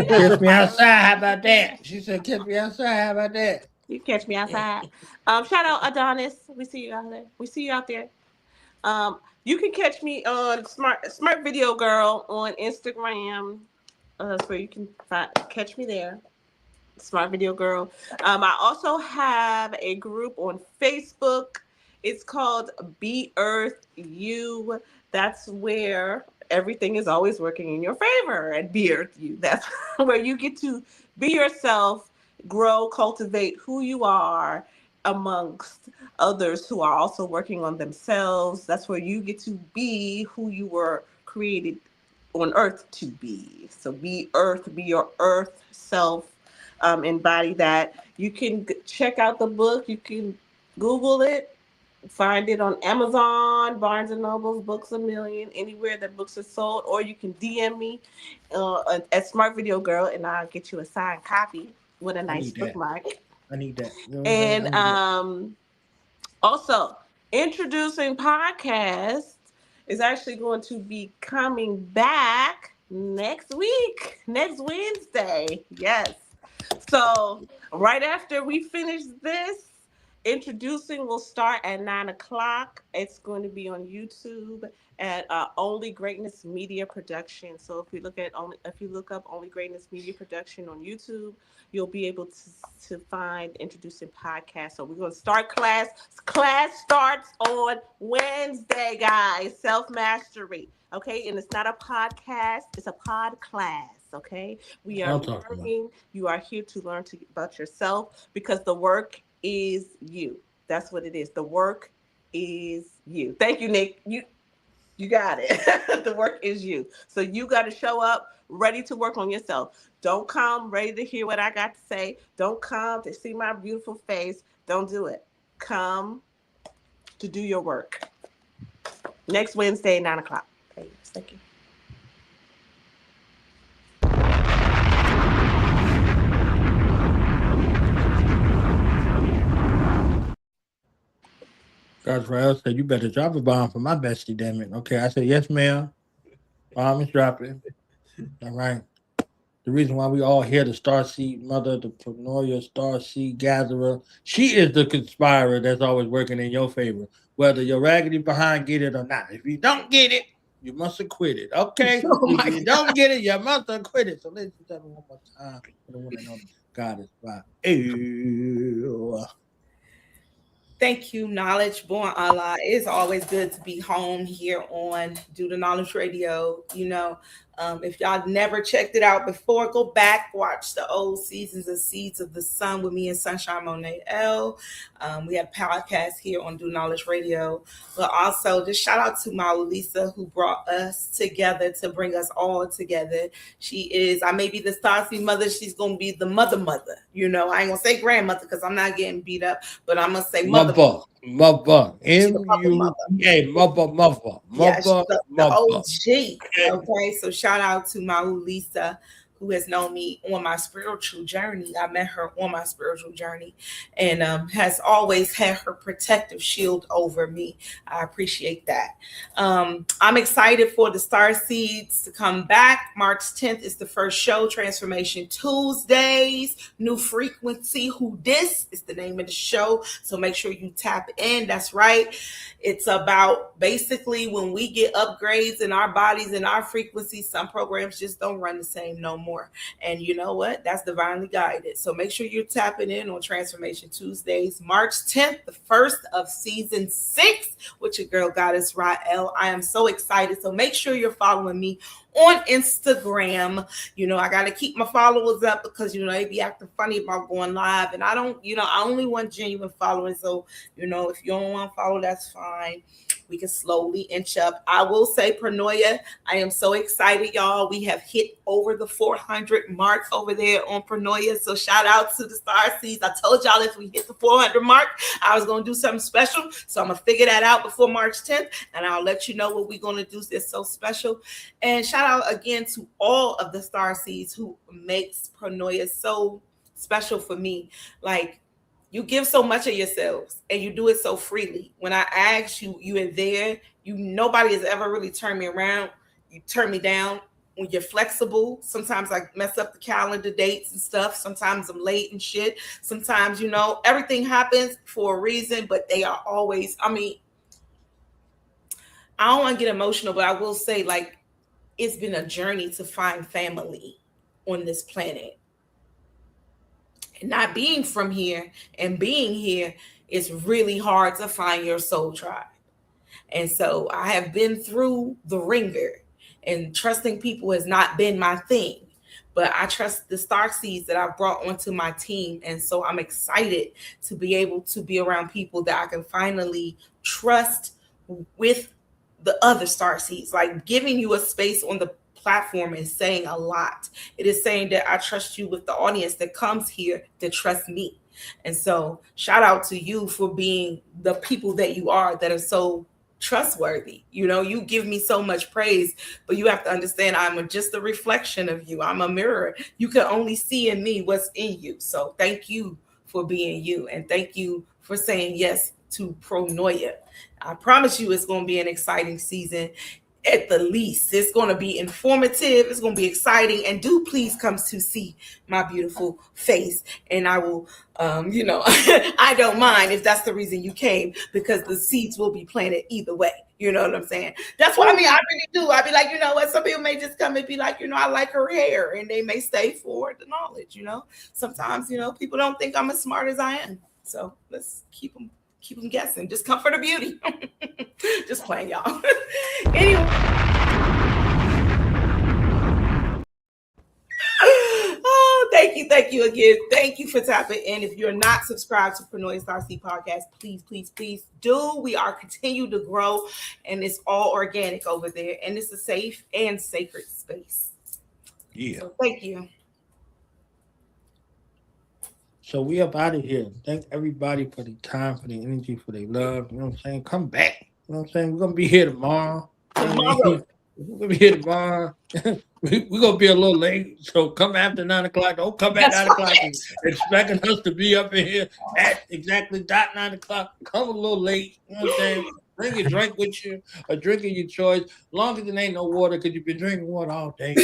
Catch me outside. How about that? She said, catch me outside. How about that? You can catch me outside. Shout out Adonis. We see you out there. You can catch me on Smart Video Girl on Instagram. That's where you can catch me there. Smart Video Girl. I also have a group on Facebook. It's called Be Earth You. That's where everything is always working in your favor at Be Earth You. That's where you get to be yourself, grow, cultivate who you are amongst others who are also working on themselves. That's where you get to be who you were created on earth to be. So be earth, be your earth self, embody that. You can check out the book. You can Google it, find it on Amazon, Barnes and Noble's, Books A Million, anywhere that books are sold, or you can DM me at Smart Video Girl, and I'll get you a signed copy with a nice bookmark. I need that. You know And also, introducing podcast is actually going to be coming back next week, next Wednesday. Yes. So right after we finish this, introducing will start at 9:00. It's going to be on YouTube at Only Greatness Media Production. So if you look up Only Greatness Media Production on YouTube, you'll be able to find Introducing Podcast. So we're going to start class. Class starts on Wednesday, guys. Self-mastery. Okay, and it's not a podcast, it's a pod class. Okay, we are learning. You are here to learn about yourself, because the work is you. That's what it is. The work is you. Thank you, Nick. You got it. The work is you. So you got to show up ready to work on yourself. Don't come ready to hear what I got to say. Don't come to see my beautiful face. Don't do it. Come to do your work. Next Wednesday, 9:00. Okay, thank you. God's Rael said, you better drop a bomb for my bestie, damn it. Okay, I said, yes, ma'am. Bomb is dropping. All right. The reason why we all hear the Starseed Mother, the Pronoia Starseed Gatherer, she is the conspirer that's always working in your favor, whether your raggedy behind get it or not. If you don't get it, you must have quit it. Okay? If you don't get it, you must have quit it. So ladies and gentlemen, one more time for the one and only Goddess Rael. Thank you, Knowledge Born Allah. It's always good to be home here on Do the Knowledge Radio. If y'all never checked it out before, go back, watch the old seasons of Seeds of the Sun with me and Sunshine Monet L. We had a podcast here on Do Knowledge Radio. But also, just shout out to my Lisa who brought us together to bring us all together. She is, I may be the Starseed mother, she's going to be the mother. You know, I ain't going to say grandmother because I'm not getting beat up, but I'm going to say mother. Mother. She's the mother. Yeah, she's the OG. Okay, so shout out to my Lisa, who has known me on my spiritual journey. I met her on my spiritual journey and has always had her protective shield over me. I appreciate that. I'm excited for the Starseeds to come back. March 10th is the first show, Transformation Tuesdays, New Frequency. Who Dis is the name of the show. So make sure you tap in. That's right. It's about basically when we get upgrades in our bodies and our frequencies, some programs just don't run the same no more. And you know what? That's divinely guided. So make sure you're tapping in on Transformation Tuesdays, March 10th, the first of season 6 with your girl Goddess Rael. I am so excited. So make sure you're following me on Instagram. You know, I got to keep my followers up because, you know, they be acting funny about going live. And I don't, you know, I only want genuine following. So, you know, if you don't want to follow, that's fine. We can slowly inch up. I will say, Pronoia, I am so excited, y'all. We have hit over the 400 mark over there on Pronoia. So shout out to the Starseeds. I told y'all if we hit the 400 mark, I was going to do something special. So I'm going to figure that out before March 10th. And I'll let you know what we're going to do that's so special. And shout out again to all of the Starseeds who makes Pronoia so special for me. Like, you give so much of yourselves and you do it so freely. When I ask you, you in there, nobody has ever really turned me around. You turn me down when you're flexible. Sometimes I mess up the calendar dates and stuff. Sometimes I'm late and shit. Sometimes, you know, everything happens for a reason, but they are always, I mean, I don't want to get emotional, but I will say, like, it's been a journey to find family on this planet. Not being from here and being here, it's really hard to find your soul tribe. And so I have been through the ringer, and trusting people has not been my thing, but I trust the Starseeds that I've brought onto my team. And so I'm excited to be able to be around people that I can finally trust with the other Starseeds. Like, giving you a space on the platform is saying a lot. It is saying that I trust you with the audience that comes here to trust me. And so shout out to you for being the people that you are, that are so trustworthy. You know, you give me so much praise, but you have to understand I'm just a reflection of you. I'm a mirror. You can only see in me what's in you. So thank you for being you. And thank you for saying yes to Pronoia. I promise you it's going to be an exciting season. At the least, it's going to be informative. It's going to be exciting. And do please come to see my beautiful face. And I will, you know, I don't mind if that's the reason you came, because the seeds will be planted either way. You know what I'm saying? That's what I mean. I really do. I'd be like, you know what? Some people may just come and be like, you know, I like her hair, and they may stay for the knowledge. You know, sometimes, you know, people don't think I'm as smart as I am. So let's keep them guessing. Just come for the beauty. Just playing, y'all. Anyway. Oh, thank you again. Thank you for tapping in. If you're not subscribed to Pronoia Starseed Podcast, please do. We are continue to grow, and it's all organic over there, and it's a safe and sacred space. Yeah. So thank you. So we up out of here. Thank everybody for the time, for the energy, for the love. You know what I'm saying? Come back. You know what I'm saying? We're going to be here tomorrow. We're going to be here tomorrow. We're going to be a little late. So come after 9 o'clock. Don't come at 9 o'clock expecting us to be up in here at exactly 9 o'clock. Come a little late. You know what I'm saying? Bring your drink with you, a drink of your choice. As long as it ain't no water, because you've been drinking water all day.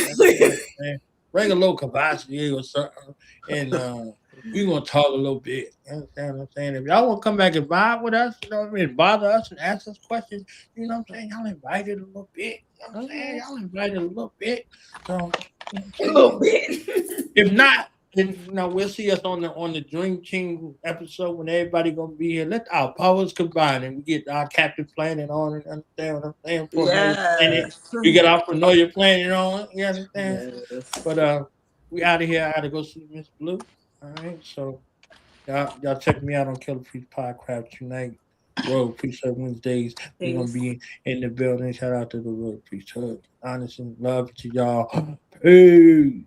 Bring a little Cavassier or something. And we're going to talk a little bit. You understand what I'm saying? If y'all want to come back and vibe with us, you know what I mean, bother us and ask us questions, you know what I'm saying? Y'all invited a little bit. You know what I'm saying? Y'all invited a little bit. So, a little bit. If not, And you know, we'll see us on the Dream Team episode when everybody gonna be here. Let our powers combine and we get our Captain Planet on and understand what I'm saying? Pronoia Planet. Yes. We get our Pronoia Planet on. You understand? Yes. But we out of here. I gotta go see Miss Blue. All right. So y'all check me out on Killer Priest Podcast tonight. Road Priesthood Wednesdays. We're gonna Peace. be in the building. Shout out to the Road Priesthood. Honest and love to y'all. Peace.